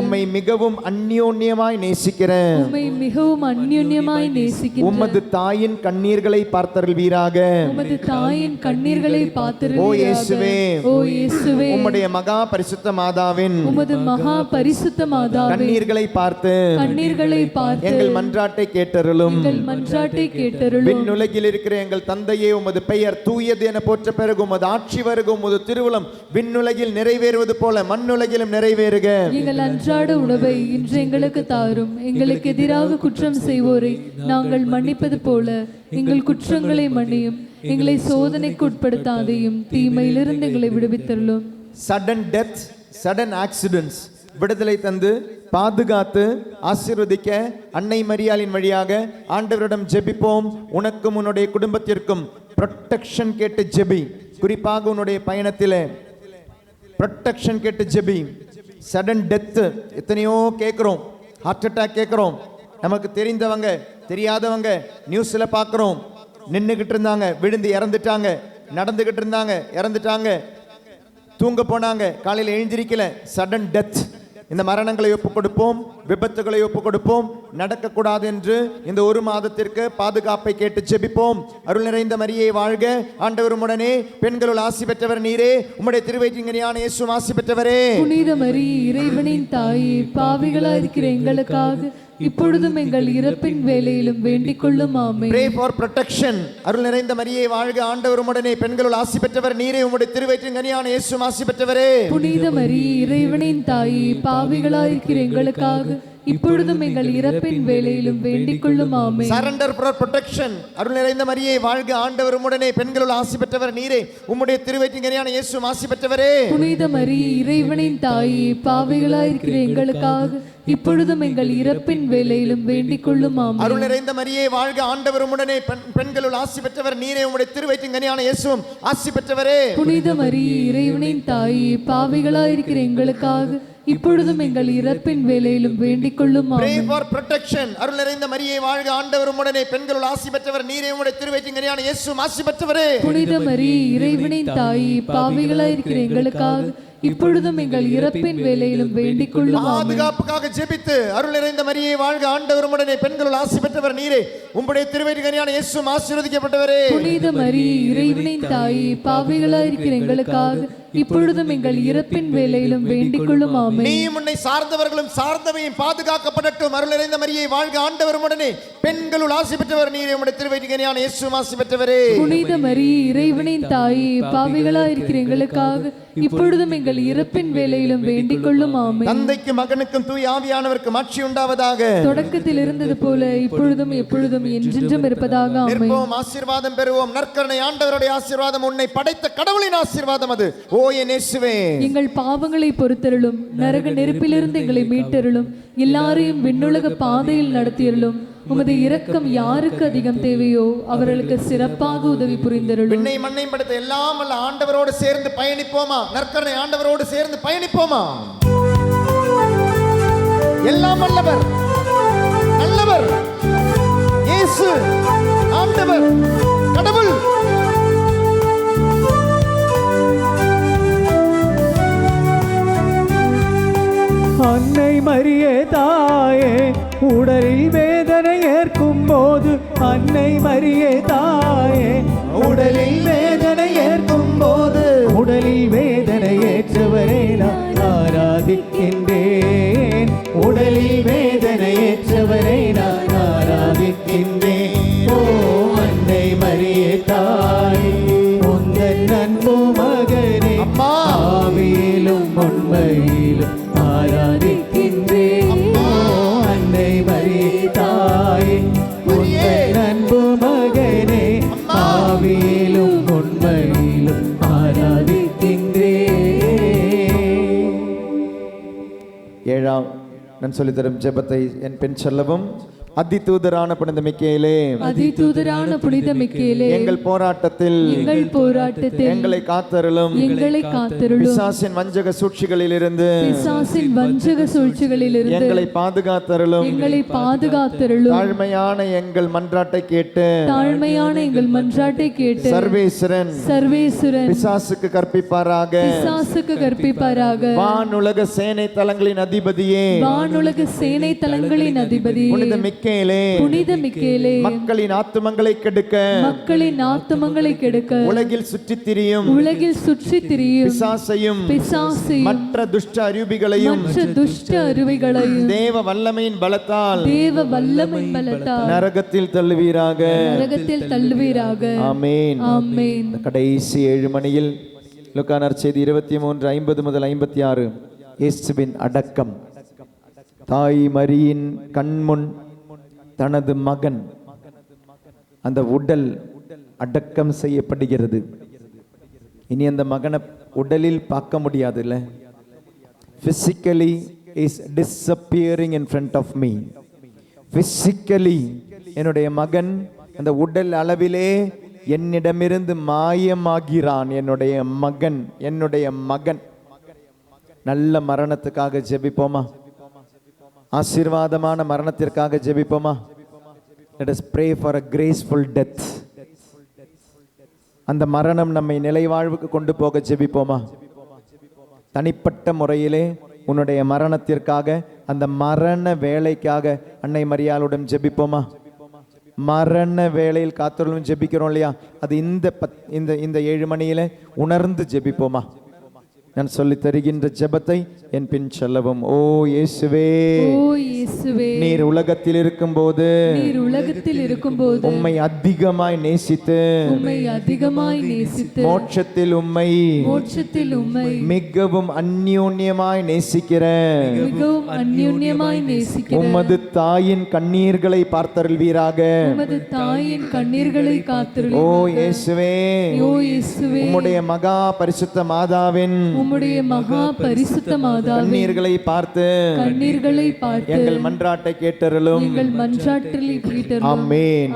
உம்மை மிகவும் அந்யோன்யமாய் நேசிக்கிறேன். உமது தாயின் கண்ணீர்களை பார்த்தருள்வீராக. ஓ இயேசுவே, உம்முடைய மகா பரிசுத்த மாதாவின் கண்ணீர்களை பார்த்து எங்கள் மன்றாட்டை கேட்டருளும். விண்ணுலகில் இருக்கிற எங்கள் தந்தையே, உமது பெயர் தூயது என போற்ற பிறகு உமது ஆட்சி வருக. உமது திருவுளம் விண்ணுலகில் நிறைவேறுவது போல மண்ணுலகிலும் நிறைவேறுக. எங்கள் அன்றாட உணவை இன்று எங்களுக்கு தாரும். எங்களுக்கு எதிராக குற்றம் செய்வோரை நாங்கள் மன்னிப்பது போல எங்கள் குற்றங்களை மன்னியும். எங்களை சோதனைக்கு உட்படுத்தாதையும் தீமையிலிருந்து எங்களை விடுவித்தருளும். சடன் டெத், சடன் ஆக்சிடென்ட்ஸ் விடுதலை தந்து பாதுகாத்து ஆசீர்வதிக்க அன்னை மரியாளின் வழியாக ஆண்டவரிடம் ஜெபிப்போம். உனக்கும் உன்னுடைய குடும்பத்திற்கும் ப்ரொடெக்ஷன் கேட்டு ஜெபி. குறிப்பாக உன்னுடைய பயணத்திலே ப்ரொடெக்ஷன் கேட்டு ஜெபி. சடன் டெத்து எத்தனையோ கேட்குறோம். ஹார்ட் அட்டாக் கேட்குறோம். நமக்கு தெரிந்தவங்க தெரியாதவங்க நியூஸில் பார்க்குறோம். நின்றுக்கிட்டு இருந்தாங்க, விழுந்து இறந்துட்டாங்க. நடந்துக்கிட்டு இருந்தாங்க, இறந்துட்டாங்க. தூங்க போனாங்க, காலையில் எழுந்திருக்கல. Sudden death. இந்த மரணங்களை ஒப்புக் கொடுப்போம், விபத்துகளை ஒப்புக் கொடுப்போம். நடக்கக்கூடாது என்று இந்த ஒரு மாதத்திற்கு பாதுகாப்பை கேட்டு ஜெபிப்போம். அருள் நிறைந்த மரியை வாழ்க, ஆண்டவர் உடனே, பெண்களுள் ஆசி பெற்றவர் நீரே, உம்முடைய திருவயிற்றின் இயேசு ஆசி பெற்றவரே. புனித மரி இறைவனின் தாயே, பாவிகளா இருக்கிற எங்களுக்காக இப்பொழுதும் எங்கள் இறப்பின் வேளையிலும் வேண்டிக் கொள்ளும். ஆமென். Pray for protection. அருள் நிறைந்த மரியை வாழ்க, ஆண்டவர் உடனே, பெண்களுள் ஆசி பெற்றவர் நீரே, உம்முடைய திருவயிற்றின் கனியான இயேசு ஆசி பெற்றவரே. புனித மரி இறைவனின் தாயே, பாவிகளா இருக்கிற எங்களுக்காக இப்பொழுதும் எங்கள் இறப்பின் வேளையிலும் வேண்டிக் கொள்ளும். ஆமென். Surrender for protection. அருள் நிறைந்த மரியை வாழ்க, ஆண்டவர் உடனே, பெண்களுள் ஆசி பெற்றவர் நீரே, உம்முடைய திருவயிற்றின் கனியான இயேசு ஆசி பெற்றவரே. புனித மரி இறைவனின் தாயே, பாவிகளா இருக்கிற எங்களுக்காக இப்பொழுதும் எங்கள் இறப்பின் வேளையிலும் வேண்டிக் கொள்ளும். ஆமென். அருள் நிறைந்த மரியை வாழ்க, ஆண்டவர் உடனே, பெண்களுள் ஆசி பெற்றவர் நீரே, உம்முடைய திருவயிற்றின் கனியான இயேசு ஆசி பெற்றவரே. புனித மரி இறைவனின் தாயே, பாவிகளா இருக்கிற எங்களுக்காக இப்பொழுதும் எங்கள் இறப்பின் வேளையிலும் வேண்டிக் கொள்ளும். Pray for protection. அருள் நிறைந்த மரியை வாழ்க, ஆண்டவர் உடனே, பெண்களுள் ஆசி பெற்றவர் நீரே, உம்முடைய திருவயிற்றின் கனியான இயேசு ஆசி பெற்றவரே. புனித மரி இறைவனின் தாயே, பாவிகளா இருக்கிற எங்களுக்காக இப்பொழுதும் எங்கள் இறப்பின் வேளையிலும் வேண்டிக் கொள்ளும். பாதுகாப்புக்காக ஜெபித்து, அருள் நிறைந்த மரியை வாழ்க, ஆண்டவர் உடனே, பெண்களுள் ஆசி பெற்றவர் நீரே, உம்முடைய திருவயிற்றின் கனியான இயேசு ஆசீர்வதிக்கப்பட்டவரே. புனித மரி இறைவனின் தாயே, பாவிகளா இருக்கிற எங்களுக்காக இப்பொழுதும் எங்கள் இறப்பின் வேளையிலும் வேண்டிக் கொள்ளும். ஆமென். நீ உன்னை சார்ந்தவர்களும் சார்ந்தவையும் பாதுகாக்கப்படட்டும். அருள் நிறைந்த மரியை வாழ்க, ஆண்டவர் உடனே, பெண்களுள் ஆசி பெற்றவர் நீரே, உம்முடைய திருவயிற்றின் கனியான இயேசு ஆசி பெற்றவரே. புனித மரி இறைவனின் தாயே, பாவிகளா இருக்கிற எங்களுக்காக இப்பொழுதும் எங்கள் இறப்பின் வேளையிலும் வேண்டிக் கொள்ளும். ஆமென். தந்தைக்கும் மகனுக்கும் தூய ஆவியானவருக்கும் ஆட்சி உண்டாவதாக. தொடக்கத்தில் இருந்தது போல இப்பொழுதும் எப்பொழுதும் என்றென்றும் இருப்பதாக. ஆமென். நிற்போம், ஆசீர்வாதம் பெறுவோம். நற்கருணை ஆண்டவருடைய ஆசீர்வாதம், உன்னை படைத்த கடவுளின் ஆசீர்வாதம் அது. ஓ என் இயேசுவே, எங்கள் பாவங்களை பொறுத்தருளும், நரக நெருப்பிலிருந்து எங்களை மீட்டருளும், எல்லாரையும் விண்ணுலக பாதையில் நடத்தியருளும். உமது இரக்கம் யாருக்கு அதிகம் தேவையோ அவர்களுக்கு சிறப்பாக உதவி புரிந்தருளும். விண்ணை மண்ணை படைத்த எல்லாம் வல்ல ஆண்டவரோடு சேர்ந்து பயணிப்போமா? நற்கருணை ஆண்டவரோடு சேர்ந்து பயணிப்போமா? எல்லாம் வல்லவர், நல்லவர், இயேசு ஆண்டவர், கடவுள். அன்னை மரியே தாயே, உடலில் வேதனை ஏற்கும் போது, அன்னை மரியே தாயே, உடலில் வேதனை ஏற்கும் போது, உடலில் வேதனை ஏற்றவரே நான் ஆராதிக்கின்றேன். உடலில் வேதனை ஏற்றவரை நான் ஆராதிக்கின்றேன். ஓ அன்னை மரியே தாயே, உந்தன் அன்பு மகனே, ஆவியிலும் உண்மையிலும் ஆராதிக்கின்றேன். அன்னை மரியே தாயே, உந்தன் அன்பு மகனே, ஆவியிலும் உண்மையிலும் ஆராதிக்கின்றேன். ஏழாம் நான் சொல்லித்தரும் ஜெபத்தை என் பெண் சொல்லவும். அதிதூதரான புனித மிக்கேலே, அதிதூதரான புனித மிக்கேலே, எங்கள் போராட்டத்தில் எங்களை காத்தருளும். பிசாசின் வஞ்சக சூழ்ச்சிகளிலிருந்து எங்களை பாதுகாத்தருளும். தாழ்மையான எங்கள் மன்றாட்டை கேட்டு சர்வேஸ்வரன் பிசாசுக்கு கற்பிப்பாராக. வானுலக சேனை தலங்களின் அதிபதியே, புனித மிக்கேலே, மக்களின் ஆத்துமங்களை கெடுக்க உலகில் சுற்றித் திரியும் பிசாசையும் மற்ற துஷ்ட அரூபிகளையும் தேவ வல்லமையின் பலத்தால் நரகத்தில் தள்ளுவீராக. ஆமென். கடைசி 7 மணியில் லூக்கா நற்செய்தி 23:50 முதல் 56 இயேசுவின் அடக்கம். தாய் மரியின் கண்முன் தனது மகன் அந்த உடல் அடக்கம் செய்யப்படுகிறது. இனி அந்த மகனை உடலில் பார்க்க முடியாதுல்ல. physically is disappearing in front of me. physically என்னுடைய மகன் அந்த உடல் அளவிலே என்னிடமிருந்து மாயமாகிறான். என்னுடைய மகன் நல்ல மரணத்துக்காக ஜெபிப்போமா? ஆசீர்வாதமான மரணத்திற்காக ஜெபிப்போமா? Let us pray for a graceful death. அந்த மரணம் நம்மை நிலைவாழ்வுக்கு கொண்டு போக ஜெபிப்போமா? தனிப்பட்ட முறையிலே உன்னுடைய மரணத்திற்காக, அந்த மரண வேலைக்காக அன்னை மரியாளுடன் ஜெபிப்போமா? மரண வேளையில் காத்தருளும் ஜெபிக்கிறோம் இல்லையா? அது இந்த 7 மணியில உணர்ந்து ஜெபிப்போமா? நான் சொல்லி தருகின்ற ஜெபத்தை என் பின் சொல்லவும். ஓ இயேசுவே, நீர் உலகத்தில் இருக்கும்போது உம்மை அதிகமாய் நேசித்து மோட்சத்தில் உம்மை மிகவும் அந்யோன்யமாய் நேசிக்கிற உமது தாயின் கண்ணீர்களை பார்த்தருள்வீராக. ஓ இயேசுவே, உம்முடைய மகா பரிசுத்த மாதாவின் கண்ணீர்களை பார்த்து எங்கள் மன்றாட்டை கேட்டருளும். ஆமென்.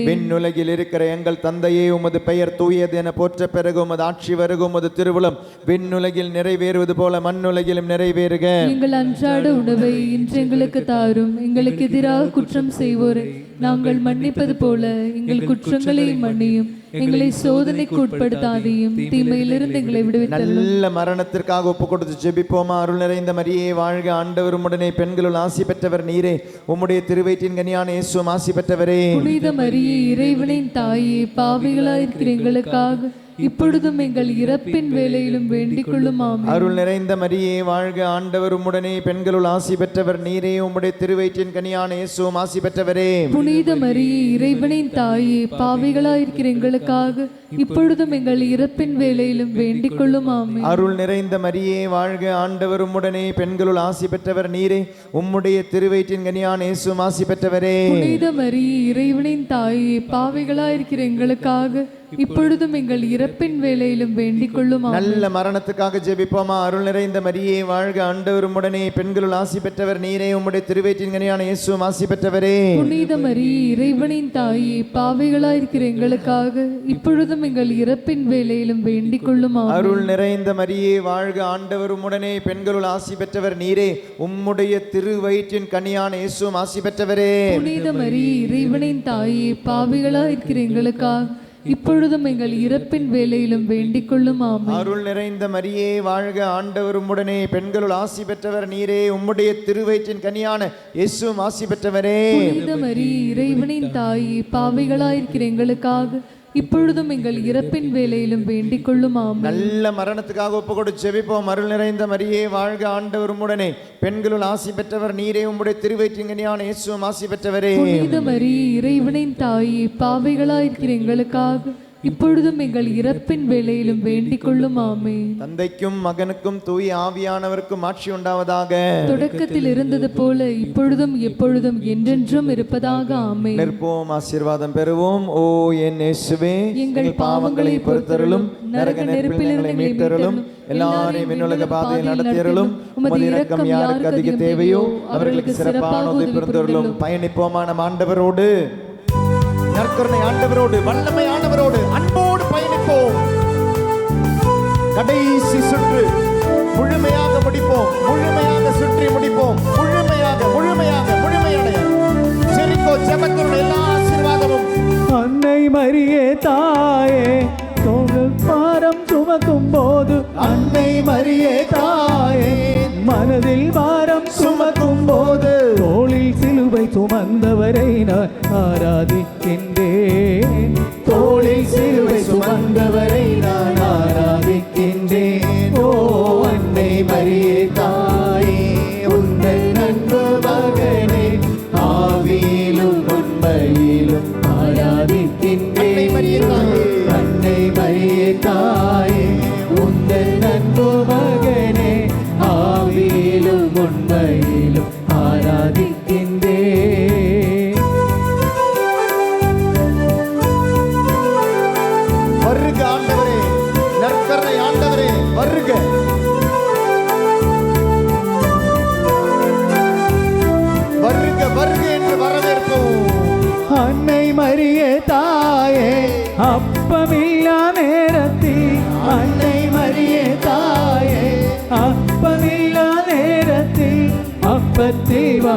விண்ணுலகில் இருக்கிற எங்கள் தந்தையே, உமது பெயர் தூயது என போற்ற பிறகு உமது ஆட்சி வருக. உமது திருவுளம் விண்ணுலகில் நிறைவேறுவது போல மண்ணுலகிலும் நிறைவேறுக. எங்கள் அன்றாட உணவை இன்று எங்களுக்கு தாரும். எங்களுக்கு எதிராக குற்றம் செய்வோரை நாங்கள் மன்னிப்பது போல எங்கள் குற்றங்களை மன்னியும். எங்களை சோதனைக்கு உட்படுத்தாதையும் தீமையிலிருந்து எங்களை விடுவித்தருளும். நல்ல மரணத்திற்காக ஒப்பு கொடுத்து ஜெபிப்போமா? அருள் நிறைந்த மரியே வாழ்க, ஆண்டவர் உம்முடனே, பெண்களுள் ஆசி பெற்றவர் நீரே. உம்முடைய திருவயிற்றின் கனியான இயேசுவும் ஆசி பெற்றவரே. புனித மரியே, இறைவனின் தாயே, பாவிகளாயிருக்கிற எங்களுக்காக இப்பொழுதும் எங்கள் இறப்பின் வேளையிலும் வேண்டிக் கொள்ளும். ஆமென். அருள் நிறைந்த மரியே வாழ்க, ஆண்டவர் உம்முடனே, பெண்களுள் ஆசி பெற்றவர் நீரே. உம்முடைய திருவயிற்றின் கனியான இயேசுவும் ஆசி பெற்றவரே. புனித மரியே, இறைவனின் தாயே, பாவிகளாயிருக்கிற எங்களுக்காக இப்பொழுதும் எங்கள் இறப்பின் வேளையிலும் வேண்டிக் கொள்ளும். ஆமென். அருள் நிறைந்த மரியே வாழ்க, ஆண்டவர் உம்முடனே, பெண்களுள் ஆசி பெற்றவர் நீரே. உம்முடைய திருவயிற்றின் கனியான இயேசுவும் ஆசி பெற்றவரே. புனித மரியே, இறைவனின் தாயே, பாவிகளாயிருக்கிற எங்களுக்காக இப்பொழுதும் எங்கள் இறப்பின் வேளையிலும் வேண்டிக் கொள்ளும். நல்ல மரணத்துக்காக ஜெபிப்போமா? அருள் நிறைந்த மரியே வாழ்க, ஆண்டவர் உம்முடனே, பெண்களுள் ஆசி பெற்றவர் நீரே. உம்முடைய திருவயிற்றின் கனியான இயேசுவும் ஆசி பெற்றவரே. புனித மரியே, இறைவனின் தாயே, பாவிகளாயிருக்கிற எங்களுக்காக இப்பொழுதும் எங்கள் இறப்பின் வேளையிலும் வேண்டிக் கொள்ளும். அருள் நிறைந்த மரியே வாழ்க, ஆண்டவர் உம்முடனே, பெண்களுள் ஆசி பெற்றவர் நீரே. உம்முடைய திருவயிற்றின் கனியான இயேசுவும் ஆசி பெற்றவரே. புனித மரியே, இறைவனின் தாயே, பாவிகளாயிருக்கிற எங்களுக்காக இப்பொழுதும் எங்கள் இறப்பின் வேளையிலும் வேண்டிக் கொள்ளும். ஆமென். அருள் நிறைந்த மரியே வாழ்க, ஆண்டவர் உம்முடனே, பெண்களுள் ஆசி பெற்றவர் நீரே. உம்முடைய திருவயிற்றின் கனியான இயேசுவும் ஆசி பெற்றவரே. புனித மரியே, இறைவனின் தாயே, பாவிகளாயிருக்கிற எங்களுக்காக இப்பொழுதும் எங்கள் இறப்பின் வேளையிலும் வேண்டிக் கொள்ளும். ஆமென். நல்ல மரணத்துக்காக ஒப்பு கொடுத்து ஜெபிப்போம். அருள் நிறைந்த மரியே வாழ்க, ஆண்டவர் உம்முடனே, பெண்களுள் ஆசி பெற்றவர் நீரே. உம்முடைய திருவயிற்றின் கனியான இயேசுவும் ஆசி பெற்றவரே. புனித மரியே, இறைவனின் தாயே, பாவிகளாயிருக்கிற எங்களுக்காக இப்பொழுதும் எங்கள் இறப்பின் வேளையிலும் வேண்டிக் கொள்ளும். ஆமென். தந்தைக்கும் மகனுக்கும் தூய ஆவியானவருக்கும் ஆட்சி உண்டாவதாக. தொடக்கத்தில் இருந்தது போல இப்பொழுதும் எப்பொழுதும் என்றென்றும் இருப்பதாக. ஆமென். நிற்போம், ஆசீர்வாதம் பெறுவோம். ஓ என் இயேசுவே, எங்கள் பாவங்களை பொறுத்தருளும், நரக நெருப்பில் எங்களை மீட்டருளும், எல்லாரையும் விண்ணுலக பாதையில் நடத்தியருளும். உமது இரக்கம் யாருக்கு அதிக தேவையோ அவர்களுக்கு சிறப்பான உதவி புரிந்தருளும். பயணிப்போமா நம் ஆண்டவரோடு, நற்கருணை ஆண்டவரோடு, வல்லமை ஆண்டவரோடு அன்போடு பயணிப்போம். கடைசி சுற்று முழுமையாக முடிப்போம், முழுமையாக சுற்றி முடிப்போம், முழுமையடைய ஜெரிகோ ஜெபத்தினுடைய எல்லா ஆசீர்வாதமும். அன்னை மரியே தாயே, தோள் பாரம் சுமக்கும் போது, அன்னை மரியே தாயே, மனதில் பாரம் சுமக்கும் போது, தோளில் சிலுவை சுமந்தவரை நான் ஆராதிக்கின்றேன். தோளில் சிலுவை சுமந்தவரை நான் ஆராதிக்கின்றேன். ஓ அன்னை மரியே தாயே, உந்தன் அன்பு மகனே, ஆவியிலும் உண்மையிலும் ஆராதிக்கின்றேன். அன்னை மரியே தாயே, உந்தன் அன்பு மகனே, ஆவியிலும் உண்மையிலும் ஆராதிக்கின்றேன். வருக ஆண்டவரே, நற்கருணை ஆண்டவரே வருக. வருக வருக என்று வரவேற்போம். அன்னை மரியே தாயே, அப்பமில்லா நேரத்தில், அன்னை மரியே தாயே, அப்பமில்லா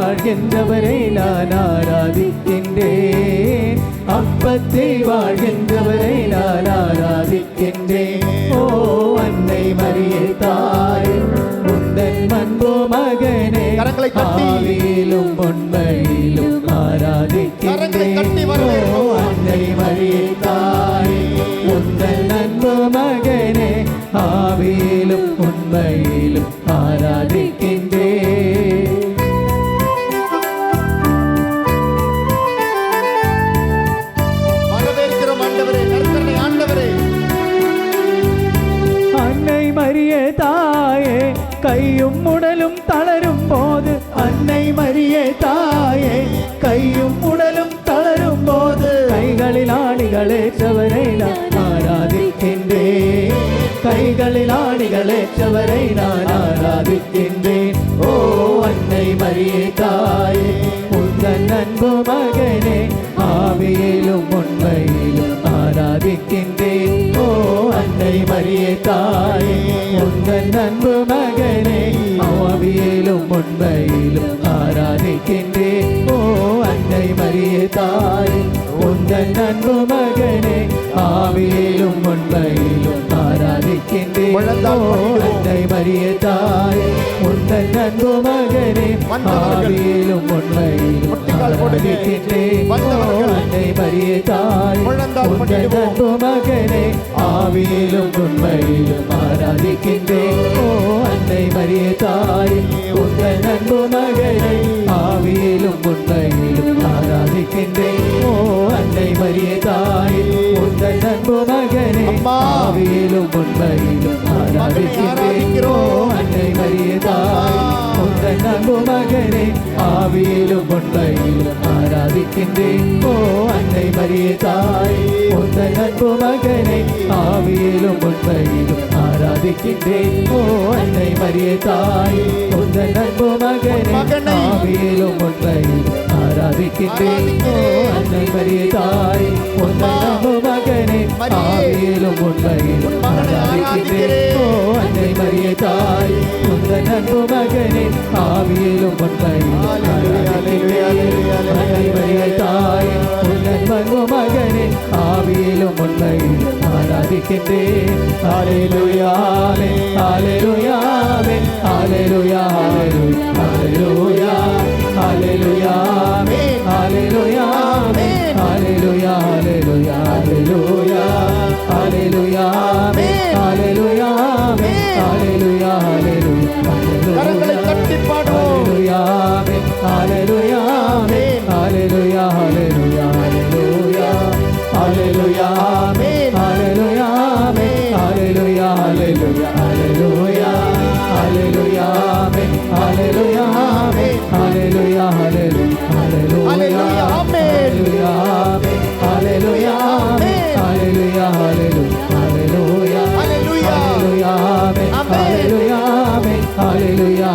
வாழ்கின்றவரை நான் ஆராதிக்கின்றேன். அப்பத்தில் வாழ்கின்றவரை நான் ஆராதிக்கின்றேன். ஓ அன்னை மரியே தாயே, உந்தன் அன்பு மகனே, கரங்களை தட்டி. ஆவியிலும் உண்மையிலும் ஆராதிக்கின்றேன். ஓ அன்னை மரியே தாயே, உந்தன் அன்பு மகனே, ஆவியிலும் உண்மையிலும் ஆராதிக்கின்றேன். வரவேற்கிறோம் ஆண்டவரே, நற்கருணை ஆண்டவரே. அன்னை மரியே தாயே, கையும் உடலும் தளரும் போது, அன்னை மரியே தாயே, கையும் உடலும் தளரும் போது, கைகளில் ஆணிகளேற்றவரை நான் ஆராதிக்கின்றேன். கைகளில் ஆணிகளேற்றவரை நான் ஆராதிக்கின்றேன். ஓ அன்னை மரியே தாயே, உந்தன் அன்பு மகனே, ஆவியிலும் உண்மையிலும் ஆராதிக்கின்றேன். ஓ அன்னை மரியே தாயே, உந்தன் அன்பு மகனே, ஆவியிலும் உண்மையிலும் ஆராதிக்கின்றேன். ஓ அன்னை மரியே தாயே, உந்தன் அன்பு மகனே, ஆவியிலும் உண்மையிலும் ஆராதிக்கின்றேன். ஓ அன்னை மரியே தாயே, உந்தன் அன்பு மகனே, ஆவியிலும் உண்மையிலும் ஆராதிக்கின்றேன். ஓ அன்னை மரியே தாயே, உந்தன் அன்பு மகனே, ஆவியிலும் உண்மையிலும் ஆராதிக்கின்றேன். ஓ அன்னை மரியே தாயே, உந்தன் அன்பு மகனே, ஆவியிலும் உண்மையிலும் ஆராதிக்கின்றேன். ஓ அன்னை மரியே தாயே, உந்தன் அன்பு மகனே, ஆவியிலும் உண்மையிலும் ஆராதிக்கின்றேன். ஓ அன்னை மரியே தாயே, உந்தன் அன்பு மகனே, ஆவியிலும் உண்மையிலும் ஆராதிக்கின்றேன். ஓ அன்னை மரியே தாயே, உந்தன் அன்பு மகனே, ஆவியிலும் உண்மையிலும் ஆராதிக்கின்றேன். ஓ அன்னை மரியே தாயே, உந்தன் அன்பு மகனே, ஆவியிலும் உண்மையிலும் ஆராதிக்கின்றேன். ஓ அன்னை மரியே தாயே, உந்தன் அன்பு மகனே, ஆவியிலும் உண்மையிலும் ஆராதிக்கின்றேன். ஓ அன்னை மரியே தாயே, உந்தன் அன்பு மகனே, ஆவியிலும் உண்மையிலும் ஆராதிக்கின்றேன். அன்னை மரியே தாயே, உந்தன் அன்பு மகனே, ஆவியிலும் உண்மையிலும் ஆராதிக்கின்றேன். ஹல்லேலூயா ஹல்லேலூயா ஹல்லேலூயா ஹல்லேலூயா ஹல்லேலூயா ஹல்லேலூயா ஹல்லேலூயா ஹல்லேலூயா ஹல்லேலூயா ஹல்லேலூயா ஹல்லேலூயா ஹல்லேலூயா ஹல்லேலூயா கரங்களை தட்டி பாடுவோம். ஹல்லேலூயா ஹல்லேலூயா ஹல்லேலூயா ஹல்லேலூயா ஹல்லேலூயா ஹல்லேலூயா ஹல்லேலூயா ஹல்லேலூயா ஹல்லேலூயா ஹல்லேலூயா ஹல்லேலூயா ஹல்லேலூயா ஹல்லேலூயா ஹல்லேலூயா ஹல்லேலூயா ஆமென். ஹல்லேலூயா ஹல்லேலூயா ஹல்லேலூயா ஹல்லேலூயா ஹல்லேலூயா ஹல்லேலூயா ஹல்லேலூயா ஹல்லேலூயா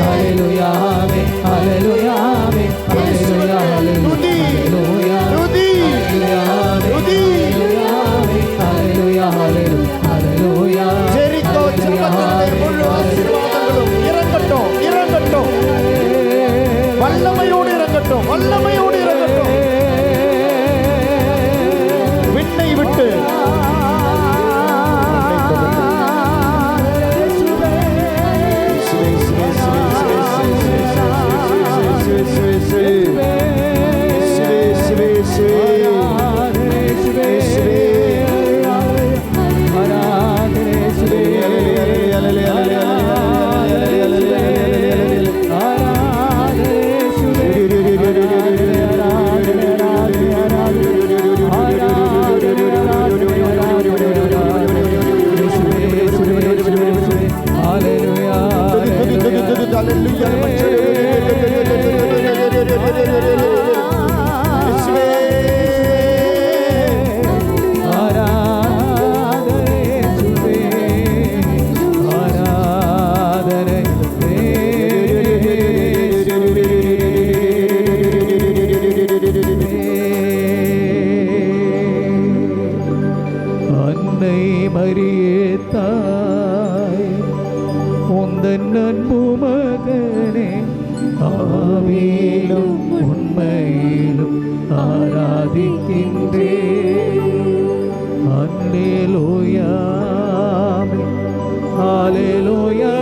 ஹல்லேலூயா ஹல்லேலூயா ஹல்லேலூயா ஹல்லேலூயா துதி. ஹல்லேலூயா ஹல்லேலூயா ஜெரிகோ செப்பத்தினுடைய முழு ஆசீர்வாதங்களும் இறங்கட்டும், இறங்கட்டும். வல்லமையோடு இறங்கட்டும், வல்லமையோடு இறங்கட்டும். விண்ணை விட்டு மரியே தாய், உன் அந்த அன்பு மகனே ஆவியிலும் உண்மையிலும் ஆராதிக்கின்றே. அல்லேலூயா ஹல்லேலூயா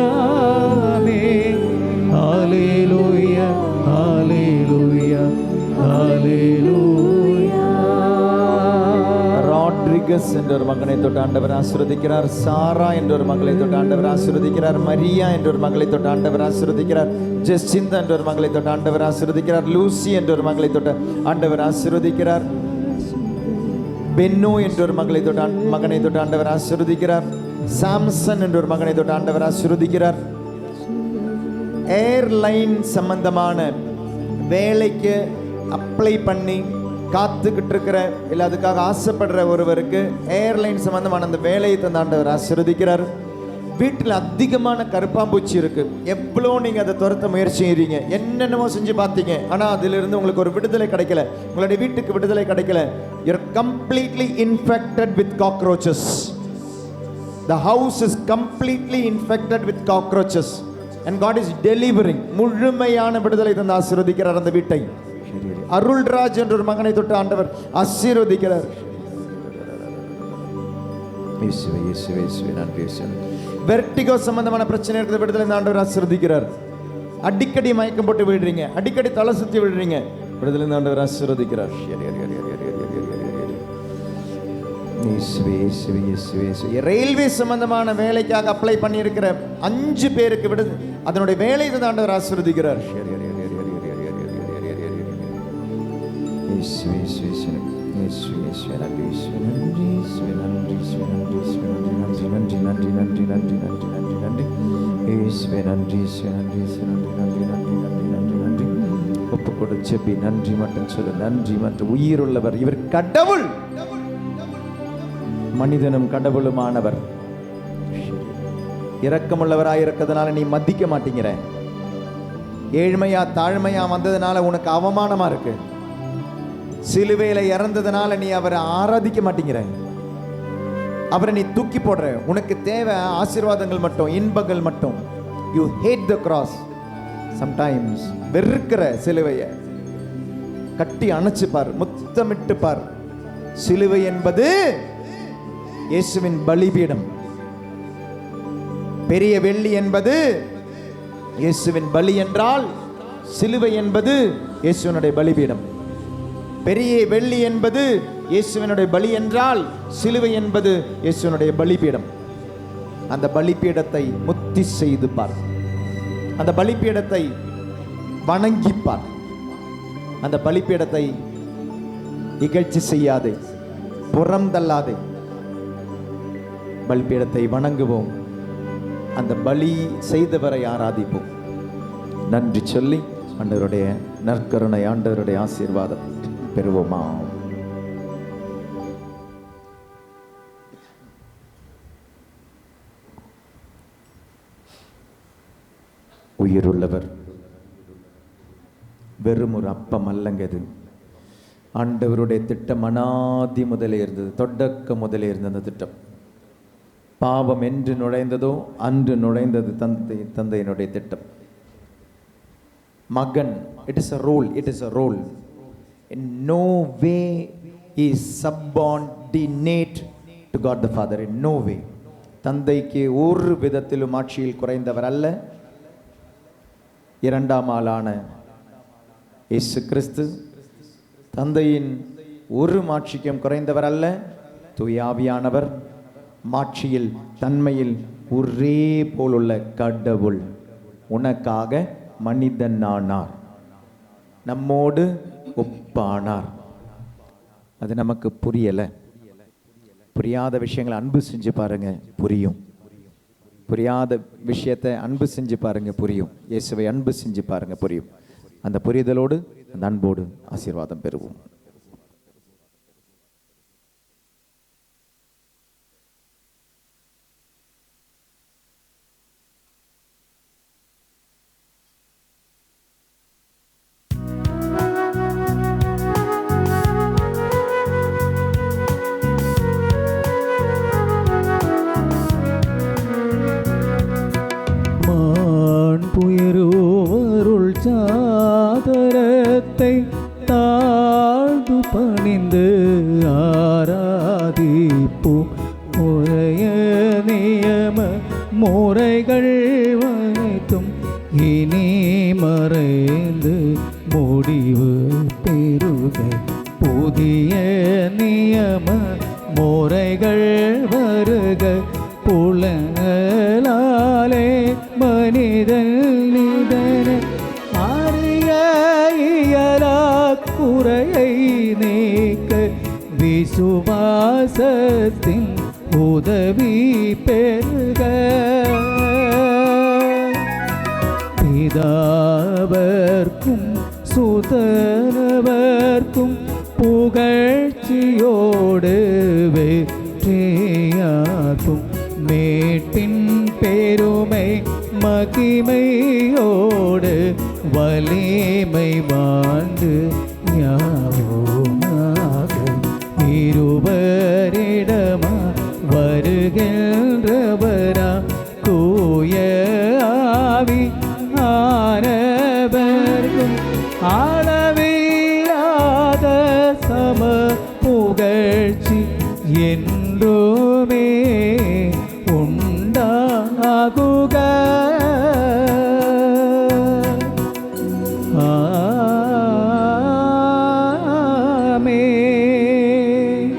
ஹல்லேலூயா ஹல்லேலூயா ஹல்லேலூயா. ராட்ரிகஸ் என்ற ஒரு மகனை தொட்டு ஆண்டவர் ஆசீர்வதிக்கிறார். சாரா என்ற ஒரு மகளை தொட்டு ஆண்டவர் ஆசீர்வதிக்கிறார். மரியா என்ற ஒரு மகளை தொட்டு ஆண்டவர் ஆசீர்வதிக்கிறார். ஜெசிந்தா என்ற ஒரு மகளை தொட்டு ஆண்டவர் ஆசீர்வதிக்கிறார். லூசி என்ற ஒரு மகளை தொட்டு ஆண்டவர் ஆசீர்வதிக்கிறார். பென்னோ என்ற ஒரு மகளை தொட்டு மகனை தொட்டு ஆண்டவர் ஆசீர்வதிக்கிறார். சாம்சன் என்ற ஒரு மகனை தொட்டு ஆண்டவர் ஆசீர்வதிக்கிறார். ஏர்லைன் சம்பந்தமான வேலைக்கு அப்ளை பண்ணி காத்துக்கிட்டு இருக்கிற இல்லை அதுக்காக ஆசைப்படுற ஒருவருக்கு ஏர்லைன் சம்பந்தமான அந்த வேலையை தந்த ஆண்டவர் ஆசீர்வதிக்கிறார். வீட்டில் அதிகமான கருப்பாம்பூச்சி இருக்கு. எவ்வளோ நீங்கள் அதை துரத்த முயற்சி செய்கிறீங்க, என்னென்னமோ செஞ்சு பார்த்தீங்க, ஆனால் அதிலிருந்து உங்களுக்கு ஒரு விடுதலை கிடைக்கல, உங்களுடைய வீட்டுக்கு விடுதலை கிடைக்கல. You're completely infected with cockroaches. The house is completely infected with cockroaches and God is delivering. முழுமையான விடுதலை தந்து ஆசீர்வதிக்கிறார் அந்த வீட்டை. அருள்ராஜ் என்ற ஒரு மகனை தொட்டு ஆண்டவர் ஆசீர்வதிக்கிறார். வெர்டிகோ சம்பந்தமான பிரச்சனை இருக்கிற விடுதலை ஆண்டவர் ஆசீர்வதிக்கிறார். அடிக்கடி மயக்கம் போட்டு விடுறீங்க, அடிக்கடி தலை சுத்தி விடுறீங்க, விடுதலை ஆண்டவர் ஆசீர்வதிக்கிறார். ரயில்வே சம்பந்தமான வேலைக்காக அப்ளை பண்ணி இருக்கிற 5 பேருக்கு விடுதலை, அதனுடைய வேலையை ஆண்டவர் ஆசீர்வதிக்கிறார். ஒப்பு கொடுத்து நன்றி மட்டும் சொல்லு. நன்றி மற்றும் உயிருள்ளவர் இவர் கடவுள், மனிதனும் கடவுளுமானவர். இரக்கமுள்ளவராய் இருக்கிறதுனால நீ மதிக்க மாட்டேங்கிற. ஏழ்மையா தாழ்மையா வந்ததுனால உனக்கு அவமானமா இருக்கு. சிலுவையில இறந்ததுனால நீ அவரை ஆராதிக்க மாட்டேங்கிற, அவரை நீ தூக்கி போடுற. உனக்கு தேவை ஆசீர்வாதங்கள் மட்டும், இன்பங்கள் மட்டும். You hate the cross. Sometimes வெறுக்கிற சிலுவையை கட்டி அணைச்சு பார், முத்தமிட்டு பார். சிலுவை என்பது இயேசுவின் பலிபீடம். பெரிய வெள்ளி என்பது இயேசுவின் பலி என்றால், சிலுவை என்பது இயேசுவினுடைய பலிபீடம். பெரிய வெள்ளி என்பது இயேசுவினுடைய பலி என்றால், சிலுவை என்பது இயேசுவினுடைய பலிபீடம். அந்த பலிபீடத்தை முத்தி செய்து பார், அந்த பலிபீடத்தை வணங்கிப்பார், அந்த பலிபீடத்தை இகழ்ச்சி செய்யாதே, புறம் தள்ளாதே. பலிபீடத்தை வணங்குவோம், அந்த பலி செய்தவரை ஆராதிப்போம். நன்றி சொல்லி ஆண்டவருடைய நற்கருணை, ஆண்டவருடைய ஆசீர்வாதம் பெறுவோமா. உயிருள்ளவர் வெறும் ஒரு அப்பம் அல்லங்கது. ஆண்டவருடைய திட்டம் அனாதி முதலே இருந்தது, தொடக்க முதலே இருந்த அந்த திட்டம். பாவம் என்று நுழைந்ததோ அன்று நுழைந்தது தந்தையினுடைய திட்டம். மகன், it is a role, it is a role. In no way is subordinate to God the Father, in no way. தந்தைக்கு ஒரு விதத்திலும் ஆட்சியில் குறைந்தவர் அல்ல. இரண்டாம் ஆளான இயேசு கிறிஸ்து தந்தையின் ஒரு மாட்சிக்கும் குறைந்தவர் அல்ல. தூயாவியானவர் மாட்சியில் தன்மையில் ஒரே போலுள்ள கடவுள் உனக்காக மனிதனானார், நம்மோடு ஒப்பானார். அது நமக்கு புரியலை. புரியாத விஷயங்களை அன்பு செஞ்சு பாருங்க, புரியும். புரியாத விஷயத்தை அன்பு செஞ்சு பாருங்க, புரியும். இயேசுவை அன்பு செஞ்சு பாருங்க, புரியும். அந்த புரிதலோடு, அந்த அன்போடு ஆசீர்வாதம் பெறுவோம். நாமத்தை தாழ்ந்து பணிந்து ஆராதிப்போம். முறைய நியம முறைகள் அனைத்தும் இனி மறைந்து முடிவு பெறுக. புதிய நியம முறைகள் வருக. புலனாலே மனிதன் நிதன அறிய இயலா குறையை நீக்க விசுவாசத்தின் உதவி பெறுக. பிதாவர்க்கும் சுதனவர்க்கும் புகழ்ச்சியோடு வெற்றியாகும் மேட்டின் பெருமை மகிமையோடு வலிமை வாழ்ந்து யாவோமாக இருவரிடமா வருகின்றவரா தூய ஆவி ஆனவர்க்கும் அளவில்லாத சம புகழ்ச்சி என்றுமே உண்டாகுக. ஆமென்.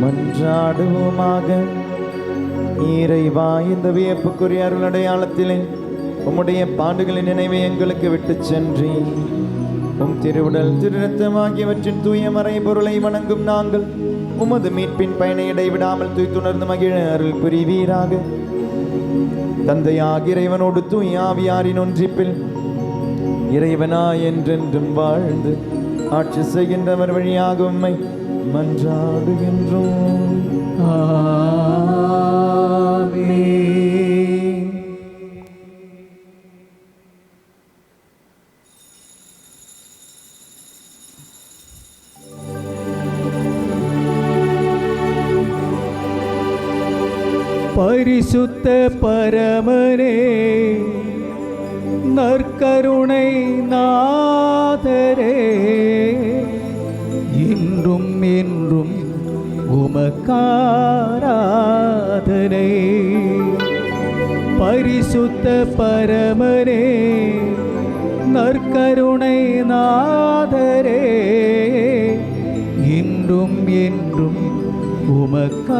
மன்றாடுவோமாக. இறைவா, இந்த வியப்புக்குரிய அருள் அடையாளத்திலே உம்முடைய பாடுகளின் நினைவை எங்களுக்கு விட்டுச் சென்றீர். உம் திருவுடல் திருரத்தம் ஆகியவற்றின் தூய மறை பொருளை வணங்கும் நாங்கள் உமது மீட்பின் பயனை இடைவிடாமல் தூய்த்துணர்ந்து மகிழ அருள் புரிவீராக. தந்தையாக இறைவனோடு தூய் ஆவியாரின் ஒன்றிப்பில் இறைவனாய் என்றென்றும் வாழ்ந்து ஆட்சி செய்கின்றவர் வழியாக உம்மை மன்றாடுகின்றோம். ஆமென். பரிசுத்த பரமனே, நற்கருணை நாதரே, இன்றும் என்றும் உமக்காராதனை. பரிசுத்த பரமனே, நற்கருணை நாதரே, இன்றும் என்றும் உமக்காராதனை.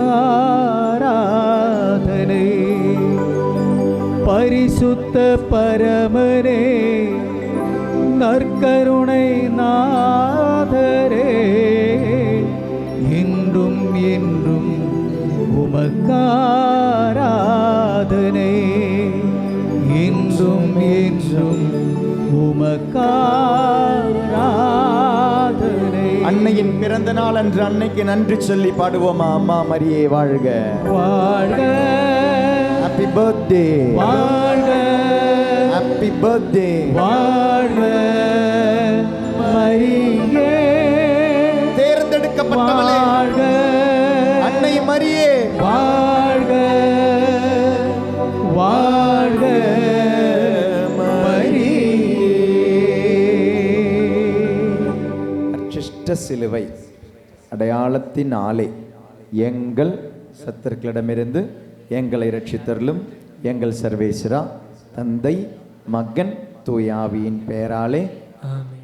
பரிசுத்த பரமனே, நற்கருணை நாதரே, இன்றும் என்றும் உமக்காராதனை. இன்றும் என்றும் உமக்காராதனை. அன்னையின் பிறந்த நாள் அன்று அன்னைக்கு நன்றி சொல்லி பாடுவோமா? அம்மா மரியே வாழ்க வாழ்க, ஹாப்பி பர்த்டே, வாழ்க, ஹாப்பி பர்த்டே, வாழ்க மரியே, தேர்ந்தெடுக்கப்பட்டவளே வாழ்க அன்னை மரியே, வாழ்க, வாழ்க மரியே. அர்ச்சிஷ்ட சிலுவை அடையாளத்தினாலே எங்கள் சத்துருக்களிடமிருந்து எங்களை ரட்சித்தருளும் எங்கள் சர்வேஸ்வரா, தந்தை மகன் தூயாவியின் பெயராலே. ஆமென்.